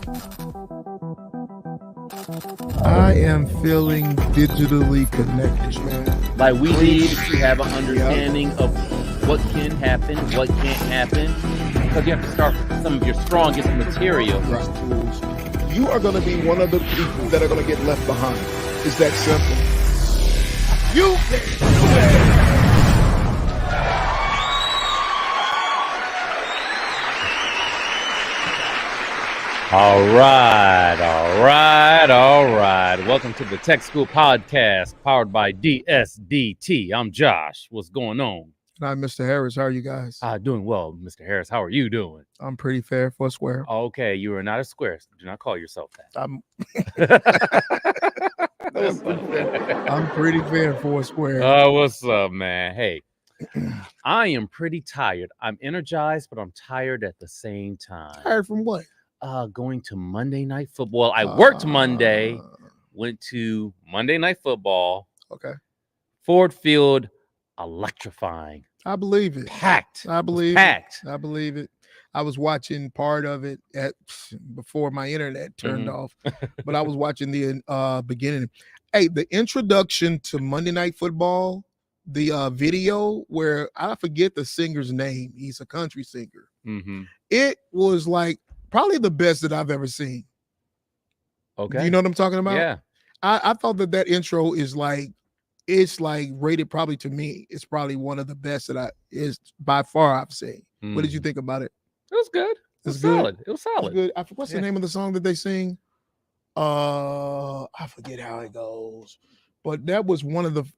I am feeling digitally connected, man. Like we need to have an understanding of what can happen, what can't happen, because you have to start with some of your strongest material. Right. You are going to be one of the people that are going to get left behind. It's that simple. You can. All right. Welcome to the Tech School Podcast, powered by DSDT. I'm Josh. What's going on? And I'm Mr. Harris. How are you guys? Doing well, Mr. Harris. How are you doing? I'm pretty fair for a square. Okay, you are not a square. Do not call yourself that. I'm pretty fair for a square. What's up, man? Hey, I am pretty tired. I'm energized, but I'm tired at the same time. Tired from what? Going to Monday Night Football. I worked Monday, went to Monday Night Football. Okay. Ford Field, electrifying. I believe it. Packed. I believe Packed. it. I believe it. I was watching part of it before my internet turned off, but I was watching the beginning. Hey, the introduction to Monday Night Football, the video where I forget the singer's name. He's a country singer. It was like probably the best that I've ever seen. Okay. Do you know what I'm talking about? Yeah. I thought that intro is like, it's like rated probably to me. It's probably one of the best that is by far I've seen. What did you think about it? It was good. It was solid. It was solid. Good. What's the name of the song that they sing? I forget how it goes. But that was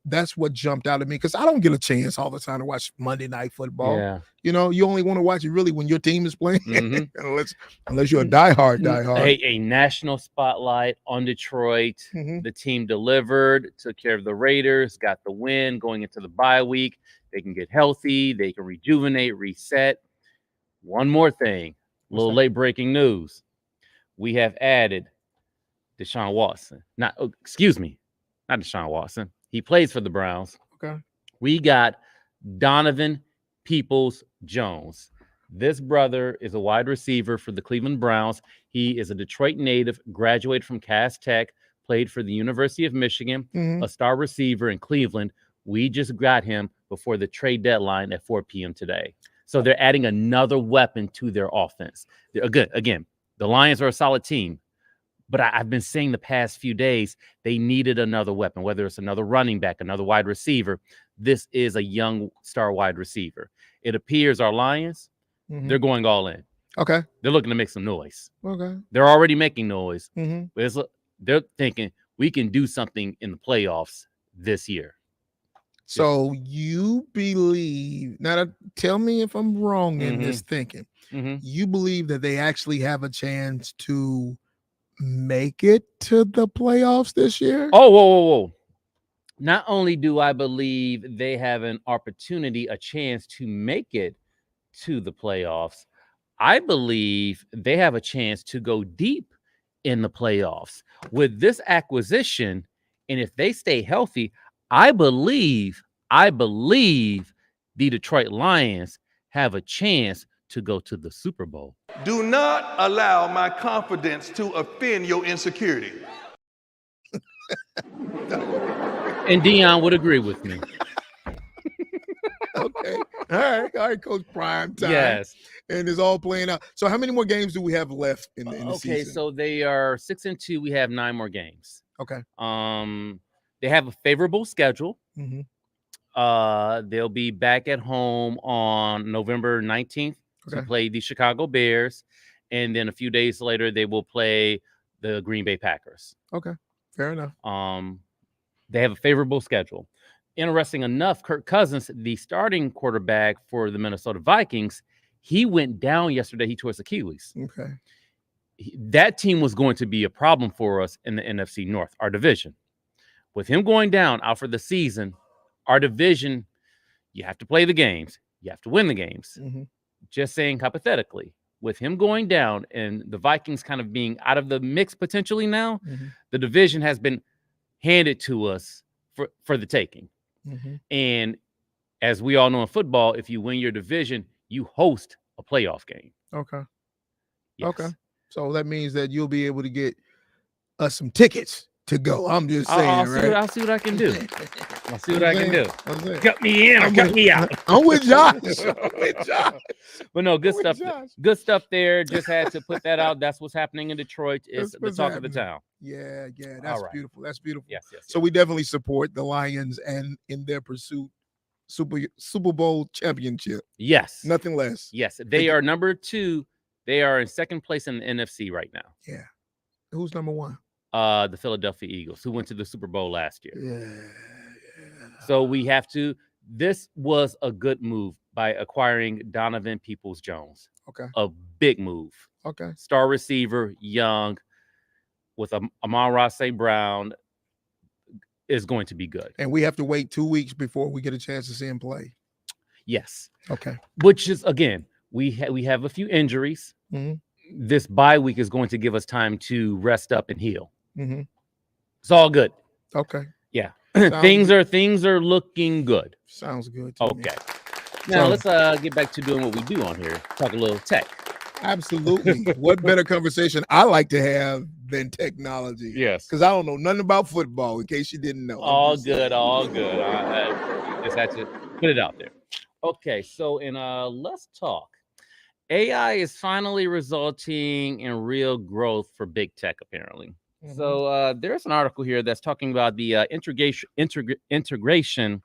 that's what jumped out at me because I don't get a chance all the time to watch Monday Night Football. Yeah. You know, you only want to watch it really when your team is playing, unless you're a diehard. A national spotlight on Detroit. The team delivered, took care of the Raiders, got the win going into the bye week. They can get healthy. They can rejuvenate, reset. One more thing, a little late breaking news. We have added Deshaun Watson. Not Deshaun Watson. He plays for the Browns. Okay. We got Donovan Peoples-Jones. This brother is a wide receiver for the Cleveland Browns. He is a Detroit native, graduated from Cass Tech, played for the University of Michigan, a star receiver in Cleveland. We just got him before the trade deadline at 4 p.m. today. So they're adding another weapon to their offense. Again, the Lions are a solid team. But I've been saying the past few days, they needed another weapon, whether it's another running back, another wide receiver. This is a young star wide receiver. It appears our Lions, they're going all in. Okay. They're looking to make some noise. Okay. They're already making noise. But they're thinking we can do something in the playoffs this year. So you believe, now tell me if I'm wrong in this thinking, you believe that they actually have a chance to make it to the playoffs this year? Oh, whoa. Not only do I believe they have an opportunity, a chance to make it to the playoffs, I believe they have a chance to go deep in the playoffs. With this acquisition, and if they stay healthy, I believe the Detroit Lions have a chance to go to the Super Bowl. Do not allow my confidence to offend your insecurity. And Dion would agree with me. Okay. All right, Coach. Prime time. Yes. And it's all playing out. So how many more games do we have left in the season? Okay, so they are 6-2. We have 9 more games. Okay. They have a favorable schedule. They'll be back at home on November 19th to play the Chicago Bears. And then a few days later, they will play the Green Bay Packers. Okay. Fair enough. They have a favorable schedule. Interesting enough, Kirk Cousins, the starting quarterback for the Minnesota Vikings, he went down yesterday. He tore his Achilles. Okay. That team was going to be a problem for us in the NFC North, our division. With him going down out for the season, our division, you have to play the games. You have to win the games. Just saying hypothetically, with him going down and the Vikings kind of being out of the mix potentially now, the division has been handed to us for the taking. And as we all know in football, if you win your division, you host a playoff game. Okay. Yes. Okay. So that means that you'll be able to get us some tickets to go. I'm just saying, I'll right? I'll see what I can do. I'll see what I'm I can saying, do. I'm saying. Cut me in or I'm cut with, me out. I'm with Josh. I'm with Josh. But no, good I'm with stuff. Josh. Good stuff there. Just had to put that out. That's what's happening in Detroit. It's That's the what's talk of the happening. town. Yeah, All that's right. beautiful. That's beautiful. Yes, yes, So yes. we definitely support the Lions and in their pursuit Super Bowl championship. Yes. Nothing less. Yes. They are number 2. They are in second place in the NFC right now. Yeah. Who's number 1? The Philadelphia Eagles, who went to the Super Bowl last year. Yeah. So we have to. This was a good move by acquiring Donovan Peoples-Jones. Okay. A big move. Okay. Star receiver, young, with Amon-Ra St. Brown is going to be good. And we have to wait 2 weeks before we get a chance to see him play. Yes. Okay. Which is, again, we have a few injuries. Mm-hmm. This bye week is going to give us time to rest up and heal. Mm-hmm. It's all good. Okay. Yeah. Sounds things are looking good. Sounds good to me. Okay. Now let's get back to doing what we do on here. Talk a little tech. Absolutely. What better conversation I like to have than technology? Yes. Because I don't know nothing about football, in case you didn't know. All good. Just had to put it out there. Okay, so let's talk. AI is finally resulting in real growth for big tech, apparently. Mhm. So there's an article here that's talking about the integration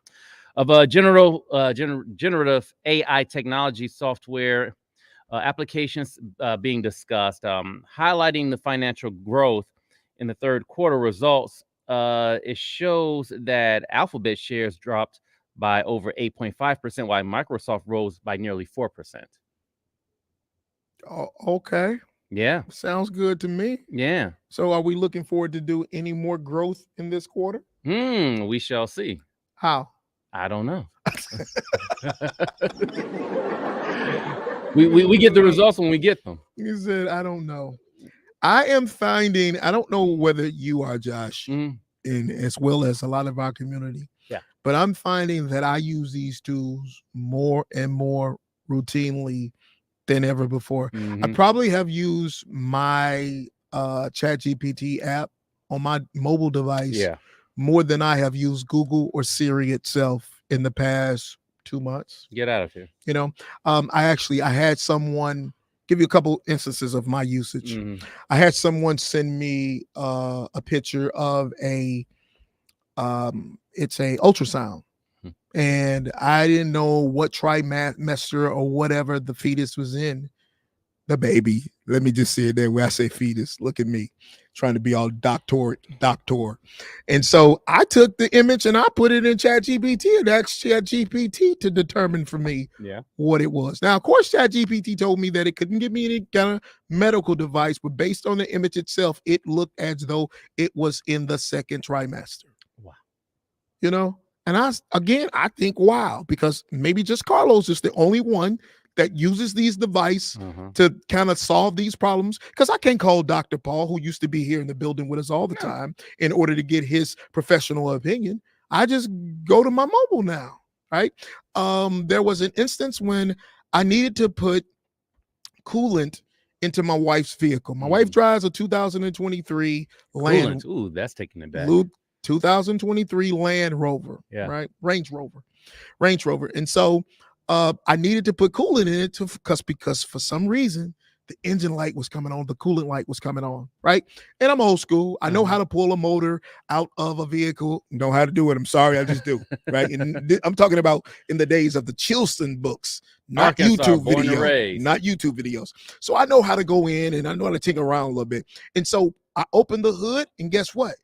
of generative AI technology software applications being discussed, highlighting the financial growth in the third quarter results. It shows that Alphabet shares dropped by over 8.5%, while Microsoft rose by nearly 4%. Oh, okay. Yeah. Sounds good to me. Yeah. So are we looking forward to do any more growth in this quarter? We shall see. How? I don't know. we get the results when we get them. He said, I don't know. I am finding, I don't know whether you are, Josh, and as well as a lot of our community. Yeah. But I'm finding that I use these tools more and more routinely than ever before. I probably have used my ChatGPT app on my mobile device more than I have used Google or Siri itself in the past 2 months. Get out of here. You know, I had someone give you a couple instances of my usage. I had someone send me a picture of it's a ultrasound. And I didn't know what trimester or whatever the fetus was in. The baby. Let me just say it there where I say fetus. Look at me trying to be all doctor. And so I took the image and I put it in ChatGPT and asked ChatGPT to determine for me what it was. Now, of course, ChatGPT told me that it couldn't give me any kind of medical device, but based on the image itself, it looked as though it was in the second trimester. Wow. You know? And I think, wow, because maybe just Karlos is the only one that uses these devices to kind of solve these problems. Because I can't call Dr. Paul, who used to be here in the building with us all the time, in order to get his professional opinion. I just go to my mobile now, right? There was an instance when I needed to put coolant into my wife's vehicle. My wife drives a 2023 Land. Ooh, that's taking it back. 2023 Land Rover, right? Range Rover. And so I needed to put coolant in it because for some reason the engine light was coming on, the coolant light was coming on, right? And I'm old school. I know how to pull a motor out of a vehicle. Know how to do it. I'm sorry, I just do, right? And I'm talking about in the days of the Chilston books, not YouTube videos. So I know how to go in and I know how to tinker around a little bit. And so I opened the hood and guess what?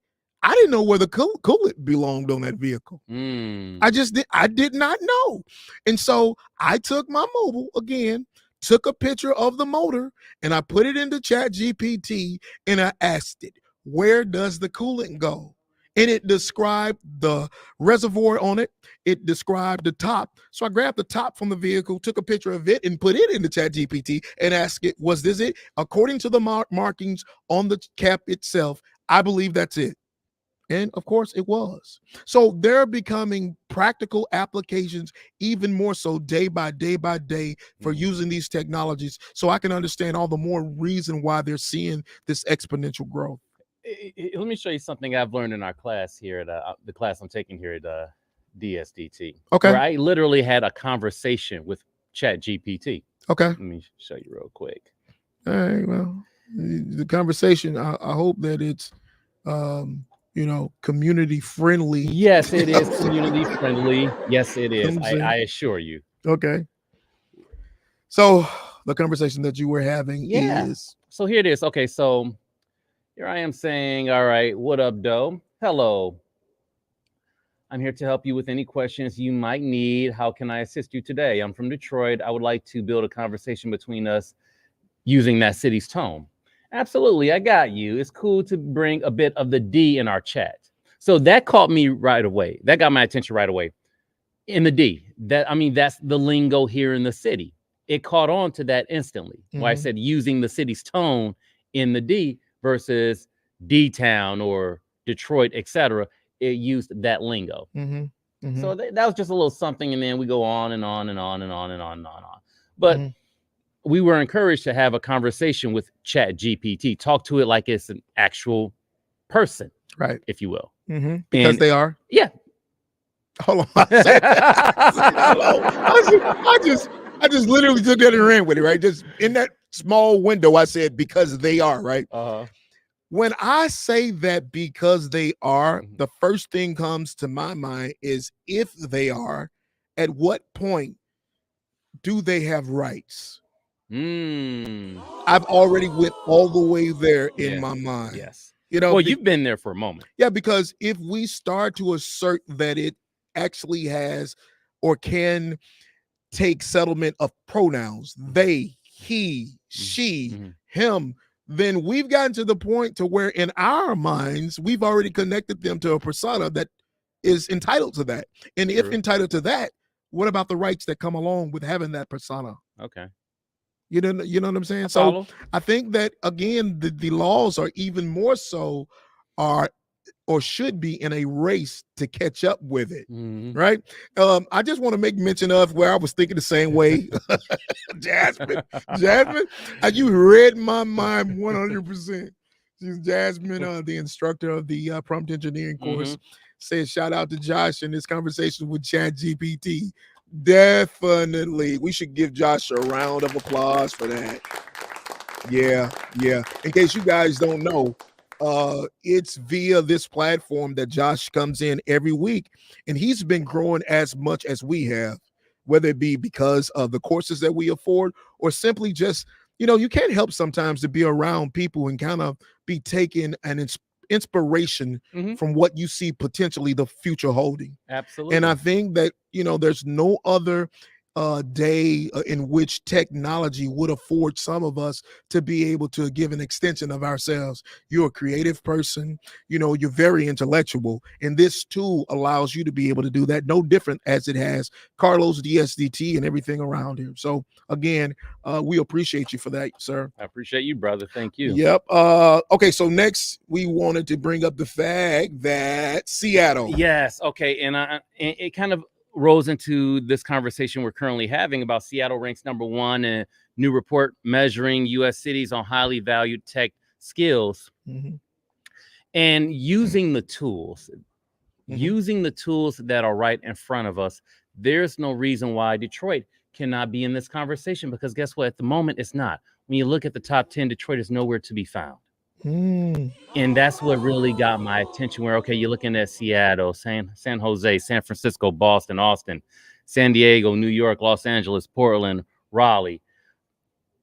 I didn't know where the coolant belonged on that vehicle. I did not know. And so I took my mobile again, took a picture of the motor, and I put it into ChatGPT and I asked it, where does the coolant go? And it described the reservoir on it. It described the top. So I grabbed the top from the vehicle, took a picture of it, and put it into ChatGPT and asked it, was this it? According to the markings on the cap itself, I believe that's it. And of course, it was. So they're becoming practical applications even more so day by day for using these technologies. So I can understand all the more reason why they're seeing this exponential growth. Let me show you something I've learned in our class here at the class I'm taking here at DSDT, Okay. where I literally had a conversation with Chat GPT. Okay. Let me show you real quick. All right. Well, the conversation, I hope that it's, community friendly. Yes, it is community friendly. Yes, it is. I assure you. Okay. So the conversation that you were having is. So here it is. Okay, so here I am saying, all right, what up, Doe? Hello. I'm here to help you with any questions you might need. How can I assist you today? I'm from Detroit. I would like to build a conversation between us using that city's tone. Absolutely, I got you. It's cool to bring a bit of the D in our chat. So that caught me right away. That got my attention right away. In the D, that's the lingo here in the city. It caught on to that instantly. Why I said using the city's tone in the D versus D-town or Detroit, etc. It used that lingo. So that was just a little something, and then we go on and on and on and on and on and on. But we were encouraged to have a conversation with Chat GPT, talk to it like it's an actual person, right, if you will. Because they are. Yeah. Hold on. I just literally took that and ran with it, right? Just in that small window, I said because they are, right? When I say that because they are, the first thing comes to my mind is if they are, at what point do they have rights? I've already went all the way there in my mind. Yes. Well, you've been there for a moment. Yeah, because if we start to assert that it actually has or can take settlement of pronouns, they, he, she, him, then we've gotten to the point to where in our minds, we've already connected them to a persona that is entitled to that. And if entitled to that, what about the rights that come along with having that persona? Okay. You know what I'm saying? So I think that again, the laws are even more so are or should be in a race to catch up with it, right? I just want to make mention of where I was thinking the same way. Jasmine, you read my mind 100%. She's Jasmine, the instructor of the prompt engineering course, says shout out to Josh in this conversation with Chat GPT. Definitely, we should give Josh a round of applause for that. Yeah. In case you guys don't know, it's via this platform that Josh comes in every week, and he's been growing as much as we have, whether it be because of the courses that we afford or simply just, you can't help sometimes to be around people and kind of be taking an inspiration from what you see potentially the future holding. Absolutely. And I think that, there's no other day in which technology would afford some of us to be able to give an extension of ourselves. You're a creative person, you're very intellectual, and this tool allows you to be able to do that, no different as it has Karlos, DSDT, and everything around here. So again, we appreciate you for that, sir. I appreciate you, brother. Thank you. Yep. Okay, so next we wanted to bring up the fact that Seattle. Yes. Okay, and it kind of rolls into this conversation we're currently having about Seattle ranks #1 in a new report measuring U.S. cities on highly valued tech skills, and using the tools that are right in front of us. There's no reason why Detroit cannot be in this conversation, because guess what? At the moment, it's not. When you look at the top 10, Detroit is nowhere to be found. And that's what really got my attention, where, okay, you're looking at Seattle, San Jose, San Francisco, Boston, Austin, San Diego, New York, Los Angeles, Portland, Raleigh.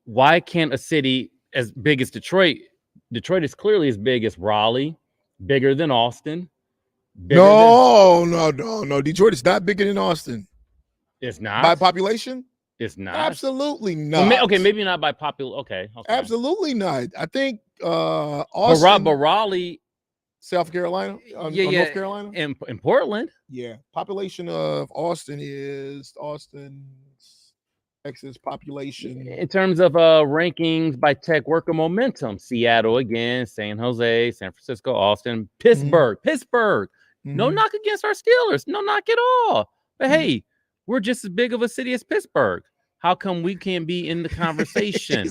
Why can't a city as big as Detroit is clearly as big as Raleigh, bigger than Austin. No. Detroit is not bigger than Austin. It's not? By population? It's not. Absolutely not. Well, okay, maybe not by popular. Okay. Absolutely not. I think Austin, but Raleigh, South Carolina, North Carolina, in Portland. Yeah, population of Austin Texas population. In terms of rankings by tech worker momentum, Seattle again, San Jose, San Francisco, Austin, Pittsburgh. No Mhm. knock against our Steelers, no knock at all. But Mhm. hey, we're just as big of a city as Pittsburgh. How come we can't be in the conversation?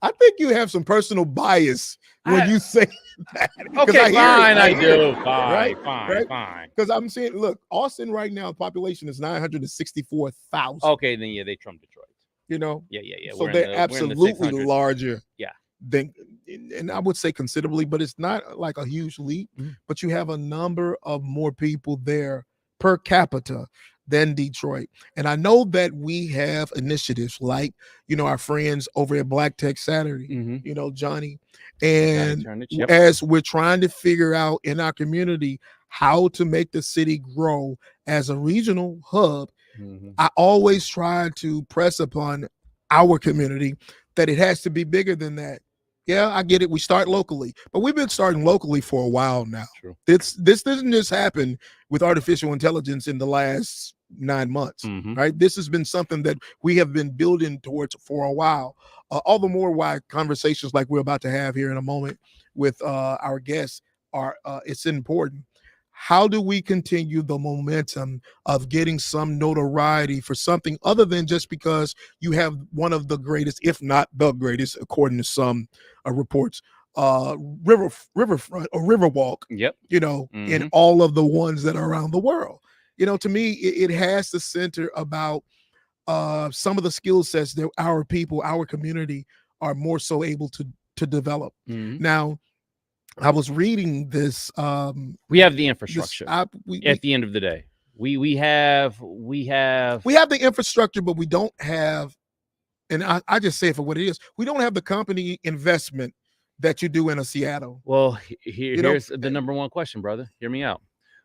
I think you have some personal bias when you say that. Because Okay, I hear it. fine, I hear do. it, Fine, right? fine. Because I'm saying, look, Austin right now, population is 964,000. Okay, then yeah, they trumped Detroit. You know, Yeah. so We're they're in the absolutely 600s. larger. Yeah. Than, and I would say considerably, but it's not like a huge leap. Mhm. But you have a number of more people there per capita than Detroit. And I know that we have initiatives like, our friends over at Black Tech Saturday, Mhm. Johnny. And Turnage, yep. as we're trying to figure out in our community how to make the city grow as a regional hub, Mhm. I always try to press upon our community that it has to be bigger than that. Yeah, I get it. We start locally, but we've been starting locally for a while now. True. This didn't just happen with artificial intelligence in the last 9 months, Mhm. right? This has been something that we have been building towards for a while. All the more why conversations like we're about to have here in a moment with our guests are it's important. How do we continue the momentum of getting some notoriety for something other than just because you have one of the greatest, if not the greatest, according to some reports, riverfront or riverwalk, Yep. in Mhm. all of the ones that are around the world. To me, it has to center about some of the skill sets that our people, our community are more so able to develop. Mhm. Now, I was reading this We have the this infrastructure. we At the end of the day, we have the infrastructure, but we don't have, and I just say it for what it is. We don't have the company investment that you do in a Seattle. Well, You know, here's the number one question, brother. Hear me out.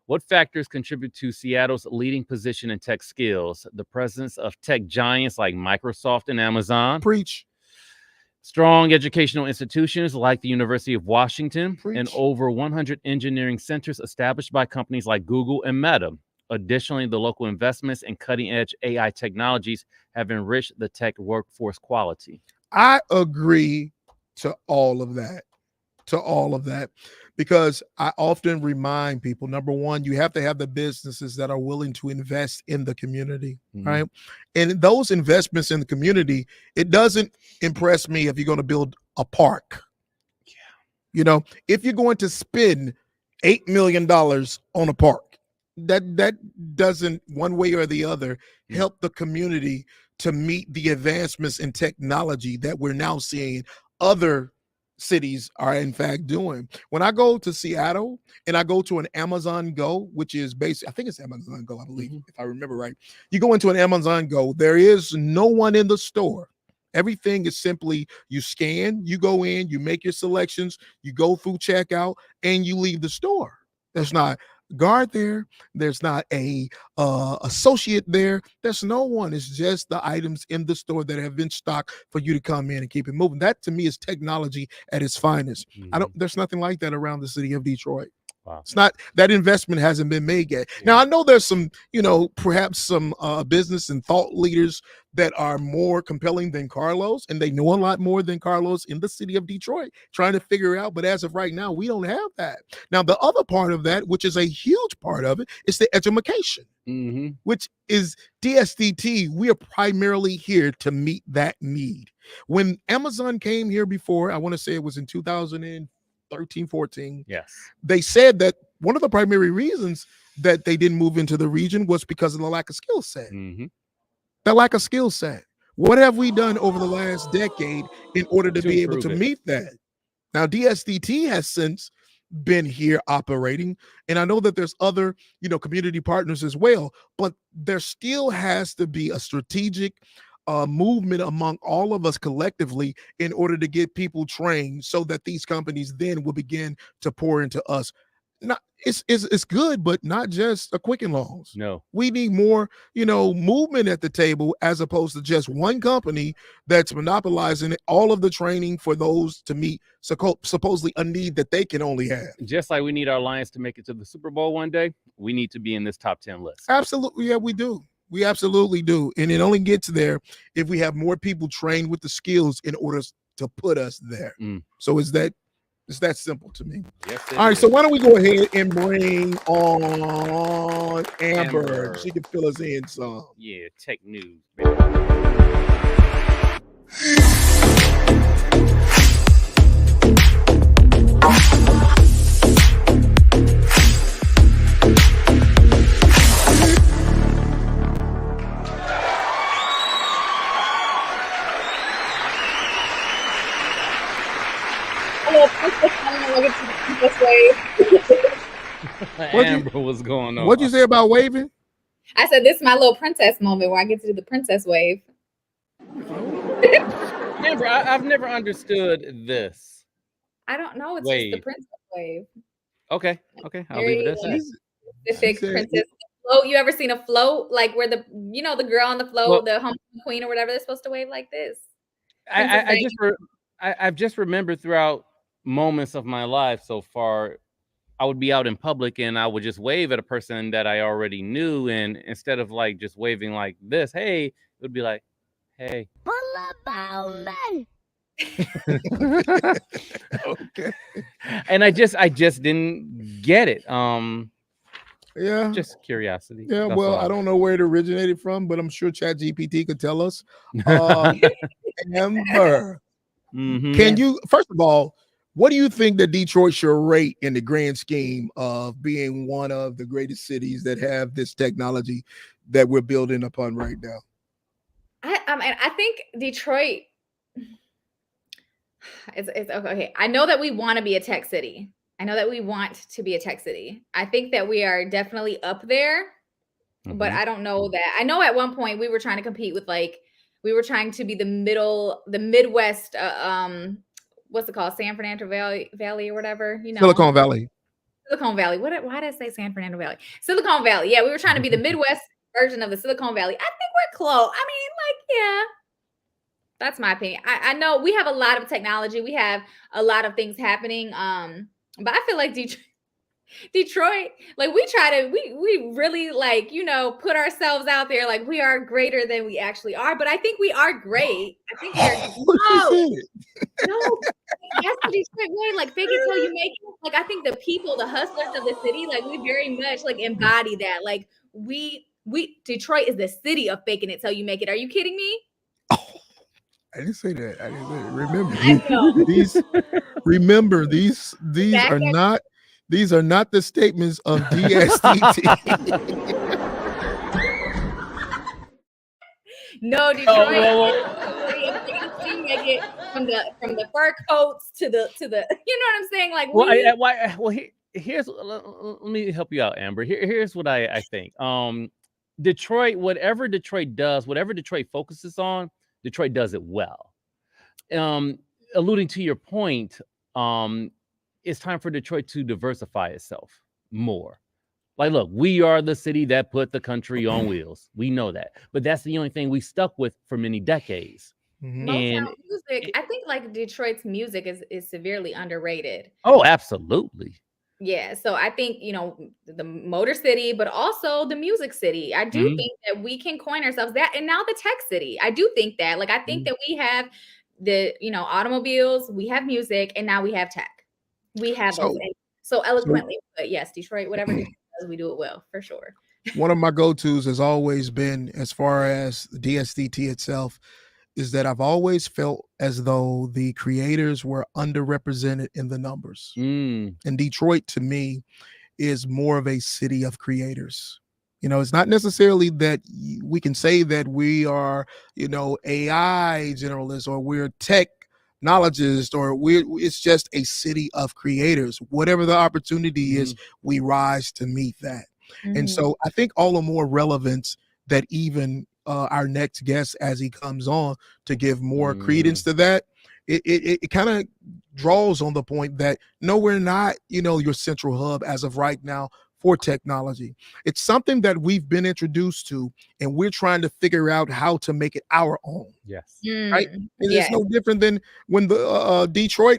What factors contribute to Seattle's leading position in tech skills? The presence of tech giants like Microsoft and Amazon, preach, strong educational institutions like the University of Washington, and preach. over 100 engineering centers established by companies like Google and Meta. Additionally, the local investments in cutting edge AI technologies have enriched the tech workforce quality. I agree to all of that. To all of that, because I often remind people, number one, you have to have the businesses that are willing to invest in the community, right? And those investments in the community, it doesn't impress me if you're going to build a park. If you're going to spend $8 million on a park, that doesn't one way or the other help the community to meet the advancements in technology that we're now seeing other cities are in fact doing. When I go to Seattle and I go to an Amazon Go, which is basically, I think it's Amazon Go, I believe, if I remember right. You go into an Amazon Go, there is no one in the store. Everything is simply you scan, you go in, you make your selections, you go through checkout, and you leave the store. There's not guard there. There's not a associate there. There's no one. It's just the items in the store that have been stocked for you to come in and keep it moving. That to me is technology at its finest. There's nothing like that around the city of Detroit. Wow. It's not, that investment hasn't been made yet. Now I know there's some, perhaps some business and thought leaders that are more compelling than Karlos, and they know a lot more than Karlos in the city of Detroit, trying to figure out. But as of right now, we don't have that. Now, the other part of that, which is a huge part of it, is the education, which is DSDT. We are primarily here to meet that need. When Amazon came here before, I want to say it was in 2013, 14. Yes. They said that one of the primary reasons that they didn't move into the region was because of the lack of skill set. The lack of skill set. What have we done over the last decade in order to be able to meet that? Now, DSDT has since been here operating, and I know that there's other, community partners as well, but there still has to be a strategic movement among all of us collectively in order to get people trained so that these companies then will begin to pour into us. Not it's good, but not just a Quicken Loans. No, we need more, movement at the table as opposed to just one company that's monopolizing all of the training for those to meet supposedly a need that they can only have. Just like we need our Lions to make it to the Super Bowl one day, we need to be in this top 10 list. Absolutely, yeah, we do. We absolutely do. And it only gets there if we have more people trained with the skills in order to put us there. So it's that simple to me. Yes, it All right, is. so why don't we go ahead and bring on Amber. Amber. She can fill us in some. Yeah, tech news. Amber, what's going on? What'd you say about waving? I said this is my little princess moment where I get to do the princess wave. Amber, I've never understood this. I don't know. It's Wave. just the princess wave. Okay, I'll leave it as that. Specific princess float. You ever seen a float like where the girl on the float, the home queen or whatever, they're supposed to wave like this? I've just remembered throughout moments of my life so far, I would be out in public and I would just wave at a person that I already knew, and instead of like just waving like this, hey, it would be like, hey. Okay. And I just didn't get it. Yeah. Just curiosity. Yeah, That's well, all. I don't know where it originated from, but I'm sure ChatGPT could tell us. Amber, can you, first of all, what do you think that Detroit should rate in the grand scheme of being one of the greatest cities that have this technology that we're building upon right now? I think Detroit. It's okay. I know that we want to be a tech city. I think that we are definitely up there, but I don't know that. I know at one point we were trying to compete with we were trying to be the Midwest. What's it called? San Fernando Valley or whatever. Silicon Valley. Why did I say San Fernando Valley? Silicon Valley. Yeah, we were trying to be the Midwest version of the Silicon Valley. I think we're close. I mean, yeah. That's my opinion. I know we have a lot of technology. We have a lot of things happening. But I feel like Detroit, like we really put ourselves out there like we are greater than we actually are. But I think we are great. I think no, that's the Detroit way. Like fake it till you make it. Like I think the people, the hustlers of the city, like we very much like embody that. Like we Detroit is the city of faking it till you make it. Are you kidding me? I didn't say that. Remember these are not the statements of DSDT. No, Detroit. From the fur coats to the you know what I'm saying? Like here's let me help you out, Amber. Here's what I think. Detroit, whatever Detroit does, whatever Detroit focuses on, Detroit does it well. Alluding to your point, it's time for Detroit to diversify itself more. Like, look, we are the city that put the country on wheels. We know that. But that's the only thing we stuck with for many decades. And music, I think like Detroit's music is severely underrated. Oh, absolutely. Yeah, so I think, the Motor City, but also the Music City. I do think that we can coin ourselves that, and now the Tech City. I do think that. Like, I think that we have the, automobiles, we have music, and now we have tech. We have those so eloquently. But yes, Detroit, whatever Detroit does, we do it well, for sure. One of my go-tos has always been, as far as the DSDT itself, is that I've always felt as though the creators were underrepresented in the numbers. And Detroit, to me, is more of a city of creators. It's not necessarily that we can say that we are, AI generalists or we're technologists or it's just a city of creators. Whatever the opportunity is, we rise to meet that. And so I think all the more relevance that even our next guest, as he comes on, to give more credence to that, it kind of draws on the point that no, we're not, your central hub as of right now for technology. It's something that we've been introduced to, and we're trying to figure out how to make it our own. Yes. Right. And it's no different than when the Detroit,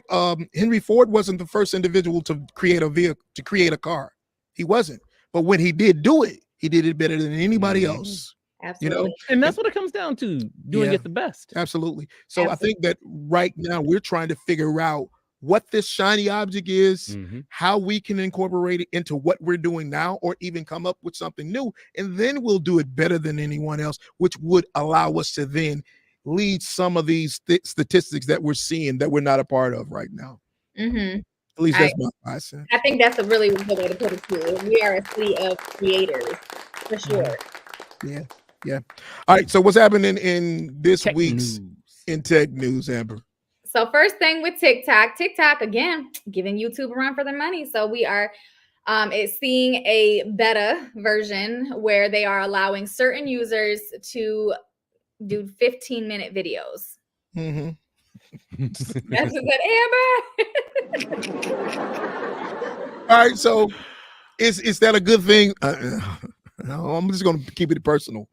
Henry Ford wasn't the first individual to create a vehicle, to create a car. He wasn't. But when he did do it, he did it better than anybody else. Absolutely. And that's what it comes down to, doing it the best. Absolutely. So Absolutely. I think that right now we're trying to figure out what this shiny object is, how we can incorporate it into what we're doing now, or even come up with something new, and then we'll do it better than anyone else, which would allow us to then lead some of these statistics that we're seeing that we're not a part of right now. Mm-hmm. At least that's my 5 cents. I think that's a really good way to put it too. We are a city of creators, for sure. Yeah. All right. So what's happening in this Tech week's news. in tech news, Amber? So first thing with TikTok again giving YouTube a run for their money. So we are it's seeing a beta version where they are allowing certain users to do 15-minute videos. Mm-hmm. That's what Amber. All right. So is that a good thing? No, I'm just going to keep it personal.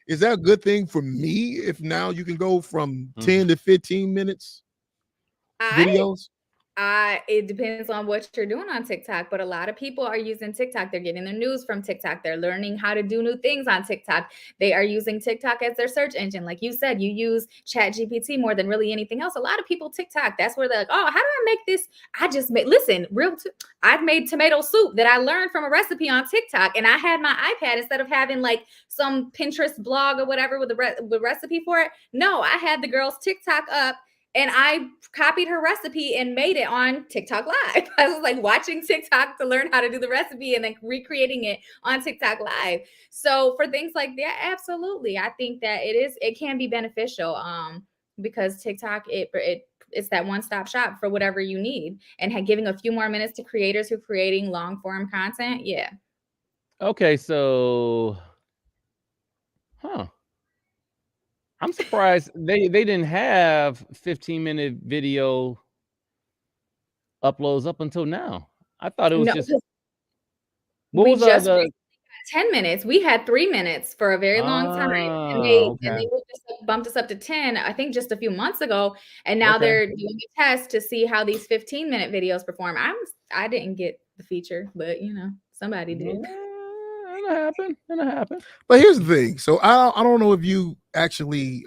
Is that a good thing for me if now you can go from 10 to 15 minutes videos? It depends on what you're doing on TikTok, but a lot of people are using TikTok. They're getting their news from TikTok. They're learning how to do new things on TikTok. They are using TikTok as their search engine. Like you said, you use ChatGPT more than really anything else. A lot of people TikTok, that's where they're like, oh, how do I make this? I've made tomato soup that I learned from a recipe on TikTok, and I had my iPad instead of having like some Pinterest blog or whatever with the recipe for it. No, I had the girl's TikTok up, and I copied her recipe and made it on TikTok Live. I was like watching TikTok to learn how to do the recipe and then recreating it on TikTok Live. So for things like that, absolutely. I think that it can be beneficial because TikTok, it's that one-stop shop for whatever you need. And giving a few more minutes to creators who are creating long-form content. Yeah. Okay, so I'm surprised they didn't have 15-minute video uploads up until now. I thought it was just what we was just the 10 minutes. We had 3 minutes for a very long time, and they just bumped us up to 10, I think just a few months ago, and now they're doing a test to see how these 15-minute videos perform. I didn't get the feature, but somebody did. It'll happen. But here's the thing. So I don't know if you actually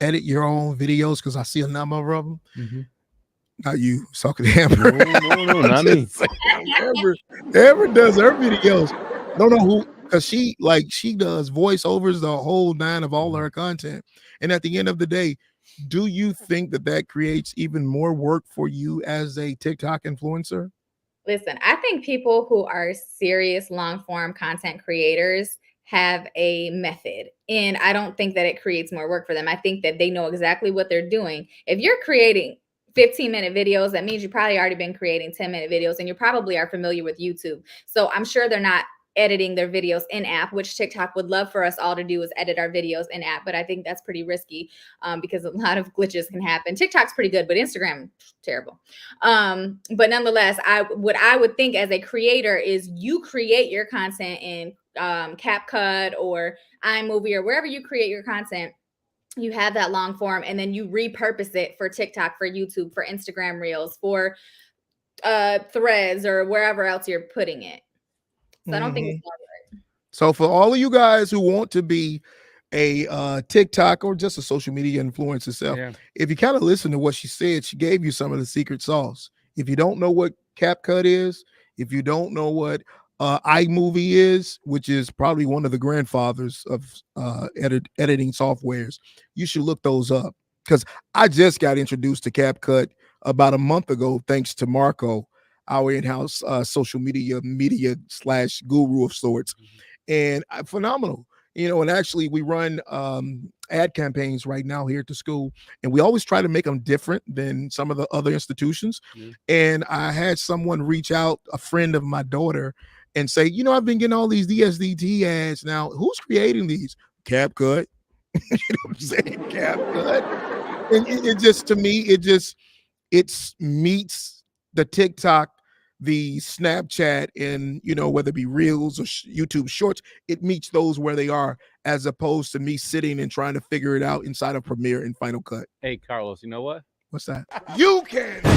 edit your own videos, because I see a number of them. Not you, talking to Amber. No, not me. Amber does her videos. I don't know who, because she does voiceovers, the whole nine of all her content. And at the end of the day, do you think that creates even more work for you as a TikTok influencer? Listen, I think people who are serious long-form content creators have a method, and I don't think that it creates more work for them. I think that they know exactly what they're doing. If you're creating 15-minute videos, that means you've probably already been creating 10-minute videos, and you probably are familiar with YouTube. So I'm sure they're not editing their videos in app, which TikTok would love for us all to do, is edit our videos in app. But I think that's pretty risky because a lot of glitches can happen. TikTok's pretty good, but Instagram, terrible. But nonetheless, what I would think as a creator is you create your content in CapCut or iMovie or wherever you create your content. You have that long form, and then you repurpose it for TikTok, for YouTube, for Instagram Reels, for Threads, or wherever else you're putting it. So I don't think it's right. So for all of you guys who want to be a TikTok or just a social media influencer itself, if you kind of listen to what she said, she gave you some of the secret sauce. If you don't know what CapCut is, if you don't know what iMovie is, which is probably one of the grandfathers of editing softwares, you should look those up, because I just got introduced to CapCut about a month ago thanks to Marco, our in-house social media / guru of sorts. And phenomenal. And actually we run ad campaigns right now here at the school, and we always try to make them different than some of the other institutions. And I had someone reach out, a friend of my daughter, and say, I've been getting all these DSDT ads now. Who's creating these? CapCut. You know what I'm saying? CapCut. And it just, to me, it meets the TikTok, the Snapchat, and whether it be Reels or YouTube Shorts, it meets those where they are, as opposed to me sitting and trying to figure it out inside of Premiere and Final Cut. Hey, Carlos, you know what? What's that? You can do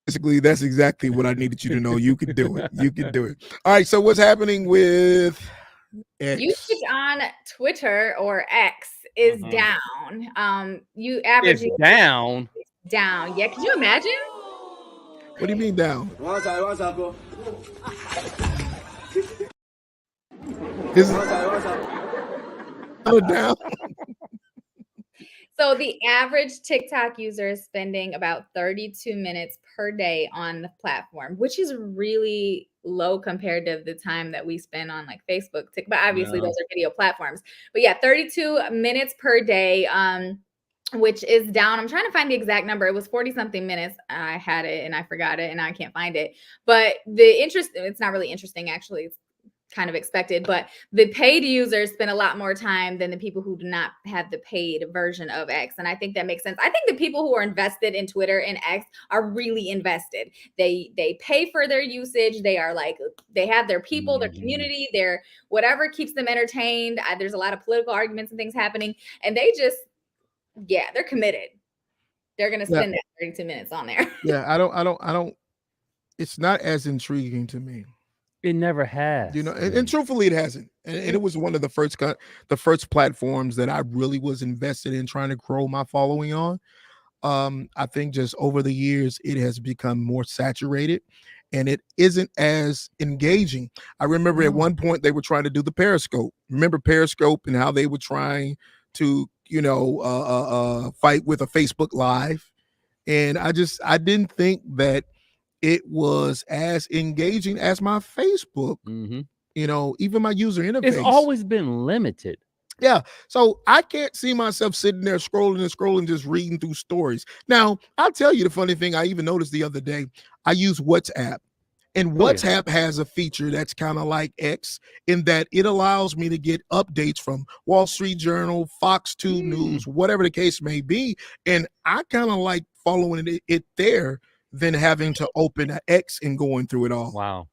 it. basically, that's exactly what I needed you to know. You could do it. You could do it. All right. So what's happening with X? Usage on Twitter or X is down. You average It's down. down. Yeah, could you imagine? What do you mean down? Is it down? So the average TikTok user is spending about 32 minutes per day on the platform, which is really low compared to the time that we spend on like Facebook. But obviously those are video platforms. But yeah, 32 minutes per day. Which is down. I'm trying to find the exact number. It was 40 something minutes. I had it and I forgot it and I can't find it. But it's not really interesting actually. It's kind of expected, but the paid users spend a lot more time than the people who do not have the paid version of X. And I think that makes sense. I think the people who are invested in Twitter and X are really invested. They pay for their usage. They are like, they have their people, their community, their whatever keeps them entertained. There's a lot of political arguments and things happening. And they just, yeah, they're committed. They're going to spend that 32 minutes on there. Yeah, I don't. It's not as intriguing to me. It never has. You know, and truthfully, it hasn't. And it was one of the first platforms that I really was invested in trying to grow my following on. I think just over the years, it has become more saturated and it isn't as engaging. I remember at one point they were trying to do the Periscope. Remember Periscope and how they were trying to, fight with a Facebook Live. And I didn't think that it was as engaging as my Facebook. Even my user interface. It's always been limited. Yeah. So I can't see myself sitting there scrolling and scrolling, just reading through stories. Now, I'll tell you the funny thing. I even noticed the other day, I use WhatsApp. And WhatsApp has a feature that's kind of like X in that it allows me to get updates from Wall Street Journal, Fox 2 News, whatever the case may be. And I kind of like following it there than having to open an X and going through it all. Wow.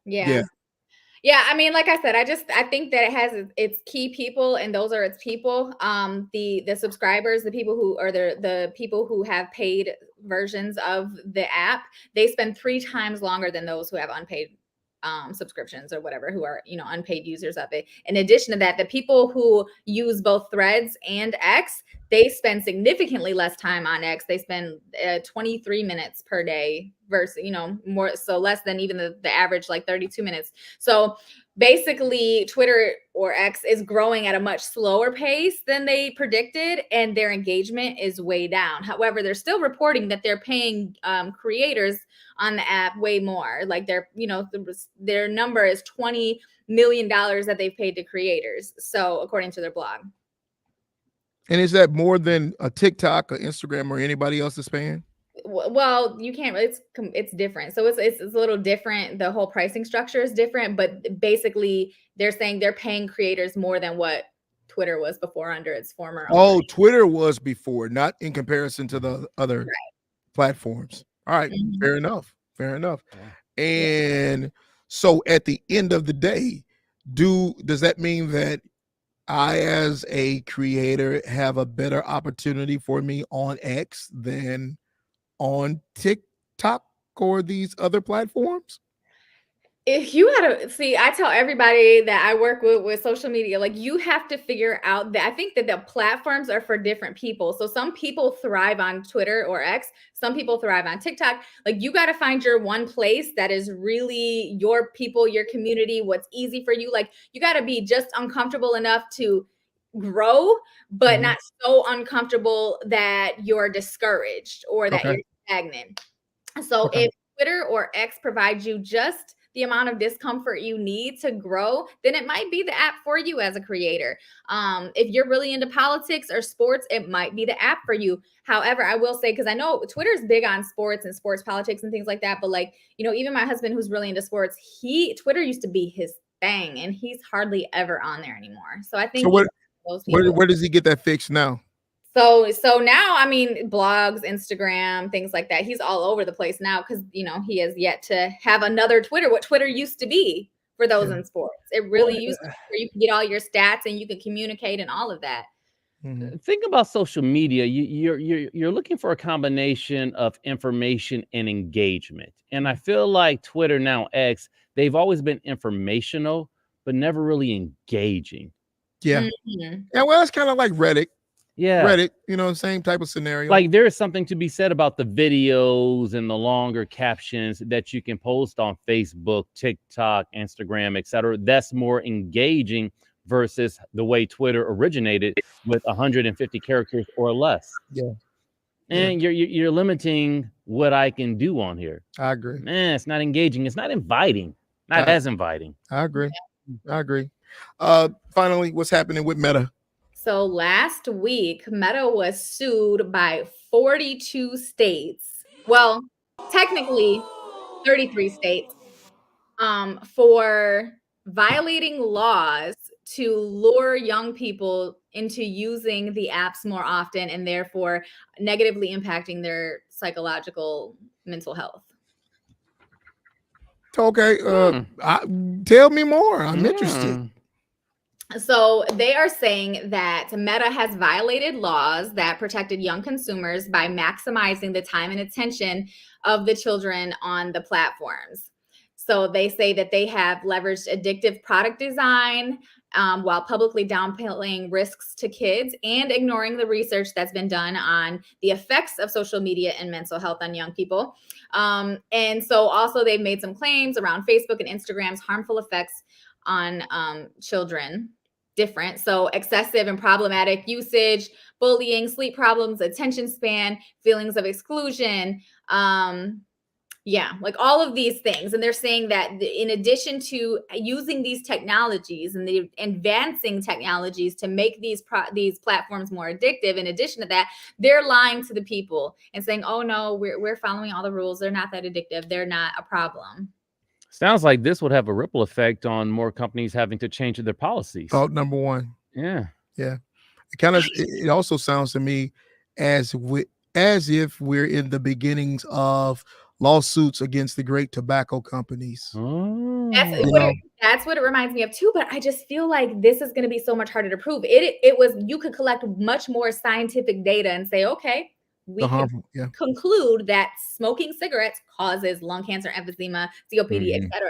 Yeah. Yeah, I mean, like I said, I think that it has its key people, and those are its people. The subscribers, the people who are the people who have paid versions of the app, they spend 3 times longer than those who have unpaid subscriptions or whatever, who are unpaid users of it. In addition to that, the people who use both Threads and X, they spend significantly less time on X. They spend 23 minutes per day versus more, so less than even the average, like 32 minutes. So basically Twitter or X is growing at a much slower pace than they predicted, and their engagement is way down. However, they're still reporting that they're paying creators on the app way more. Like their number is $20 million that they've paid to creators. So according to their blog. And is that more than a TikTok or Instagram or anybody else is paying? Well, you can't really, it's different. So it's a little different. The whole pricing structure is different, but basically they're saying they're paying creators more than what Twitter was before under its former owner. Oh, Twitter was before, not in comparison to the other platforms. All right. Fair enough. Yeah. And so at the end of the day, does that mean that I, as a creator, have a better opportunity for me on X than on TikTok or these other platforms? If you had to see, I tell everybody that I work with social media, like you have to figure out that I think that the platforms are for different people. So some people thrive on Twitter or X, some people thrive on TikTok. Like you got to find your one place that is really your people, your community, what's easy for you. Like you got to be just uncomfortable enough to grow, but not so uncomfortable that you're discouraged or that you're stagnant. So if Twitter or X provides you just the amount of discomfort you need to grow, then it might be the app for you as a creator. If you're really into politics or sports, it might be the app for you. However, I will say, because I know Twitter is big on sports and sports politics and things like that, but like, even my husband who's really into sports, Twitter used to be his thing, and he's hardly ever on there anymore. So I think where does he get that fixed now? So now, I mean, blogs, Instagram, things like that. He's all over the place now because, he has yet to have another Twitter, what Twitter used to be for those in sports. It really used to be where you can get all your stats and you can communicate and all of that. Think about social media. You're looking for a combination of information and engagement. And I feel like Twitter, now X, they've always been informational, but never really engaging. Yeah. Mhm. Yeah, well, it's kind of like Reddit. Yeah. Reddit, same type of scenario. Like there is something to be said about the videos and the longer captions that you can post on Facebook, TikTok, Instagram, etc. That's more engaging versus the way Twitter originated with 150 characters or less. Yeah. And you're limiting what I can do on here. I agree. Man, it's not engaging. It's not inviting. Not as inviting. I agree. I agree. Finally, what's happening with Meta? So last week, Meta was sued by 42 states. Well, technically 33 states, for violating laws to lure young people into using the apps more often and therefore negatively impacting their psychological mental health. Okay. Tell me more. I'm interested. So they are saying that Meta has violated laws that protected young consumers by maximizing the time and attention of the children on the platforms. So they say that they have leveraged addictive product design while publicly downplaying risks to kids and ignoring the research that's been done on the effects of social media and mental health on young people. And so also they've made some claims around Facebook and Instagram's harmful effects on children. Different. So excessive and problematic usage, bullying, sleep problems, attention span, feelings of exclusion. Like all of these things. And they're saying that in addition to using these technologies and the advancing technologies to make these platforms more addictive, in addition to that, they're lying to the people and saying, oh no, we're following all the rules. They're not that addictive. They're not a problem. Sounds like this would have a ripple effect on more companies having to change their policies. Thought number one. Yeah. It also sounds to me as if we're in the beginnings of lawsuits against the great tobacco companies. That's what it reminds me of too. But I just feel like this is going to be so much harder to prove. You could collect much more scientific data and say, okay, we can conclude that smoking cigarettes causes lung cancer, emphysema, COPD, etc.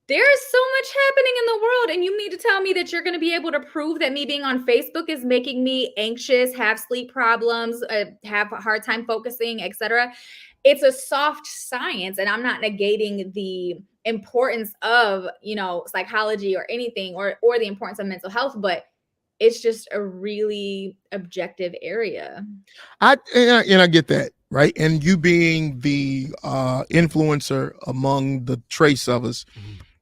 There is so much happening in the world, and you mean to tell me that you're going to be able to prove that me being on Facebook is making me anxious, have sleep problems, have a hard time focusing, etc. It's a soft science, and I'm not negating the importance of, psychology or anything, or the importance of mental health, but it's just a really objective area. I get that, right? And you being the influencer among the trace of us,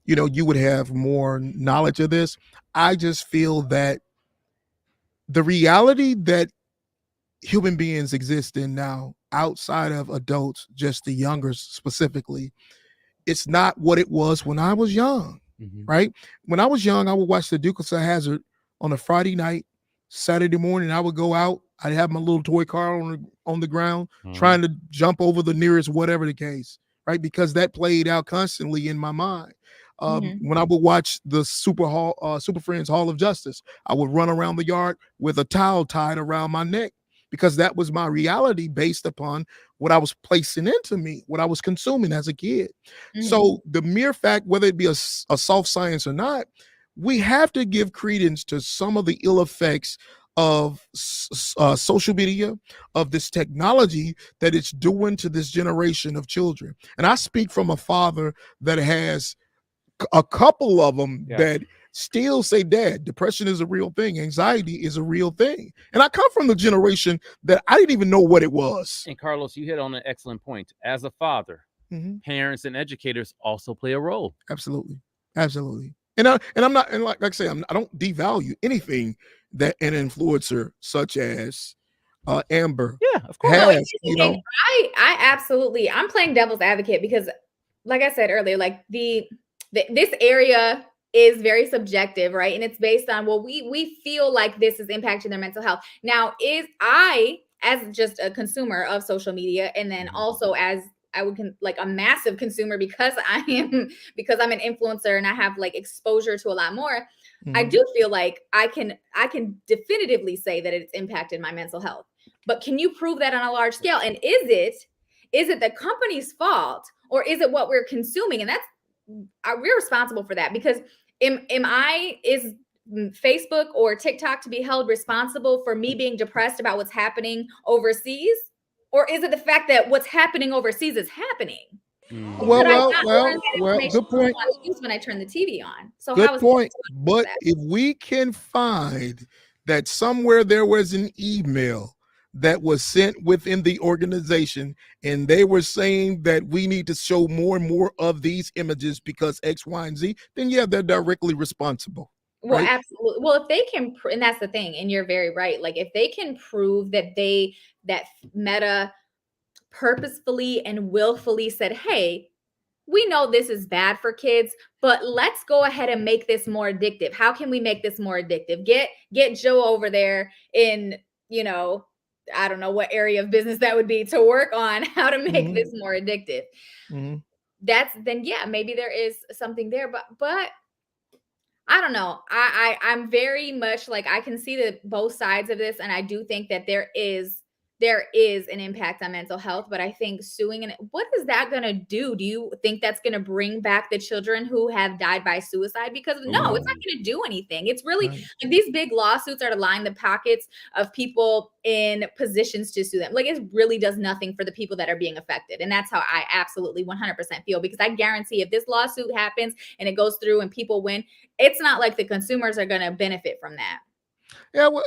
you would have more knowledge of this. I just feel that the reality that human beings exist in now, outside of adults, just the younger specifically, it's not what it was when I was young, right? When I was young, I would watch the Dukes of Hazzard on a Friday night. Saturday morning, I would go out. I'd have my little toy car on the ground, trying to jump over the nearest whatever the case, right? Because that played out constantly in my mind. When I would watch the Super Friends Hall of Justice, I would run around the yard with a towel tied around my neck, because that was my reality based upon what I was placing into me, what I was consuming as a kid. So the mere fact, whether it be a soft science or not, we have to give credence to some of the ill effects of social media, of this technology that it's doing to this generation of children. And I speak from a father that has a couple of them that still say, Dad, depression is a real thing. Anxiety is a real thing. And I come from the generation that I didn't even know what it was. And Karlos, you hit on an excellent point. As a father, parents and educators also play a role. Absolutely. And I'm not, and like I say, I don't devalue anything that an influencer such as Amber of course has, I absolutely, I'm playing devil's advocate because, like I said earlier, like this area is very subjective, right? And it's based on, well, we feel like this is impacting their mental health. Now, as just a consumer of social media, and then also as like a massive consumer because I'm an influencer and I have like exposure to a lot more. I do feel like I can definitively say that it's impacted my mental health. But can you prove that on a large scale? And is it the company's fault, or is it what we're consuming? And that's we're responsible for that, because is Facebook or TikTok to be held responsible for me being depressed about what's happening overseas? Or is it the fact that what's happening overseas is happening? Well, Could I well, not well, learn that well. information Good point. on the news when I turn the TV on? So how Good is point. it But that? if we can find that somewhere there was an email that was sent within the organization and they were saying that we need to show more and more of these images because X, Y, and Z, then yeah, they're directly responsible. Well, Right? absolutely. Well, if they can, and that's the thing, and you're very right. Like, if they can prove that that Meta purposefully and willfully said, "Hey, we know this is bad for kids, but let's go ahead and make this more addictive. How can we make this more addictive? Get Joe over there in, I don't know what area of business that would be, to work on how to make this more addictive." Then yeah, maybe there is something there, but I don't know. I'm very much like, I can see the both sides of this, and I do think that there is an impact on mental health. But I think suing, and what is that going to do? Do you think that's going to bring back the children who have died by suicide? Because no, it's not going to do anything. It's really like these big lawsuits are to line the pockets of people in positions to sue them. Like, it really does nothing for the people that are being affected. And that's how I absolutely 100% feel, because I guarantee if this lawsuit happens and it goes through and people win, it's not like the consumers are going to benefit from that. Yeah. Well,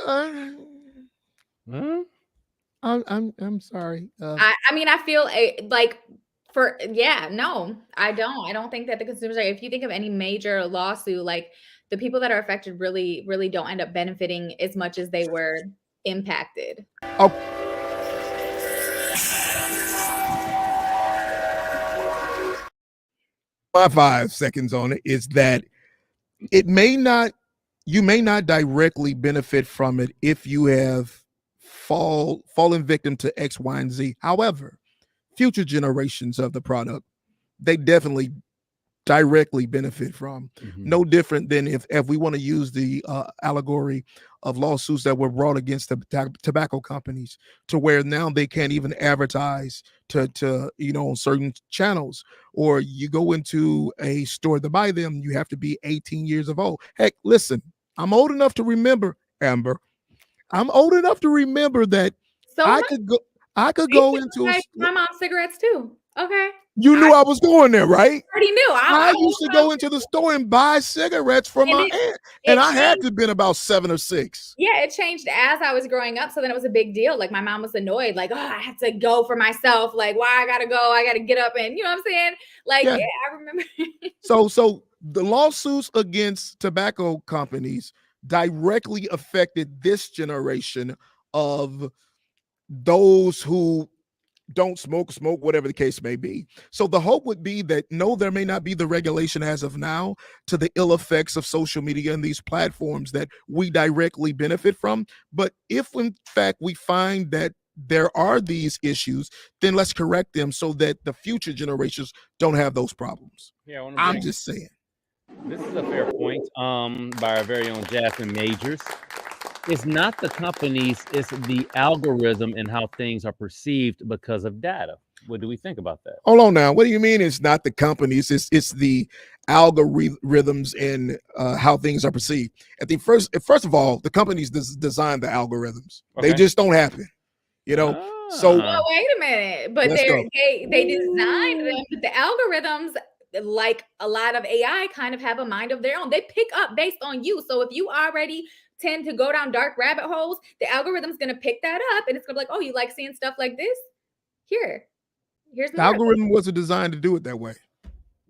I'm sorry. I mean, I feel like no, I don't think that the consumers are. If you think of any major lawsuit, like, the people that are affected really, really don't end up benefiting as much as they were impacted. Oh. My 5 seconds on it is that you may not directly benefit from it if you have fallen victim to X, Y, and Z. However, future generations of the product, they definitely directly benefit from. No different than if we want to use the allegory of lawsuits that were brought against the tobacco companies, to where now they can't even advertise to on certain channels, or you go into a store to buy them, you have to be 18 years of old. Heck, listen, I'm old enough to remember, Amber. I'm old enough to remember that I could go into my mom's cigarettes too. Okay. You knew I was going there, right? Already knew. I used to go into the store and buy cigarettes from my aunt, and I had to have been about 7 or 6. Yeah, it changed as I was growing up. So then it was a big deal. Like, my mom was annoyed, like, oh, I have to go for myself. Like, why I gotta go? I gotta get up, and you know what I'm saying? Like, yeah I remember. So the lawsuits against tobacco companies directly affected this generation of those who don't smoke, whatever the case may be. So the hope would be that, no, there may not be the regulation as of now to the ill effects of social media and these platforms that we directly benefit from. But if in fact we find that there are these issues, then let's correct them so that the future generations don't have those problems. Yeah, I'm just saying. This is a fair point by our very own Jasmine Majors. It's not the companies, it's the algorithm and how things are perceived because of data. What do we think about that? Hold on now. What do you mean it's not the companies? It's the algorithms and how things are perceived. First of all, the companies design the algorithms. Okay. They just don't happen. So well, wait a minute. But they designed them, but the algorithms, like a lot of AI, kind of have a mind of their own. They pick up based on you. So if you already tend to go down dark rabbit holes, the algorithm's going to pick that up, and it's going to be like, oh, you like seeing stuff like this? Here's more. The algorithm wasn't designed to do it that way.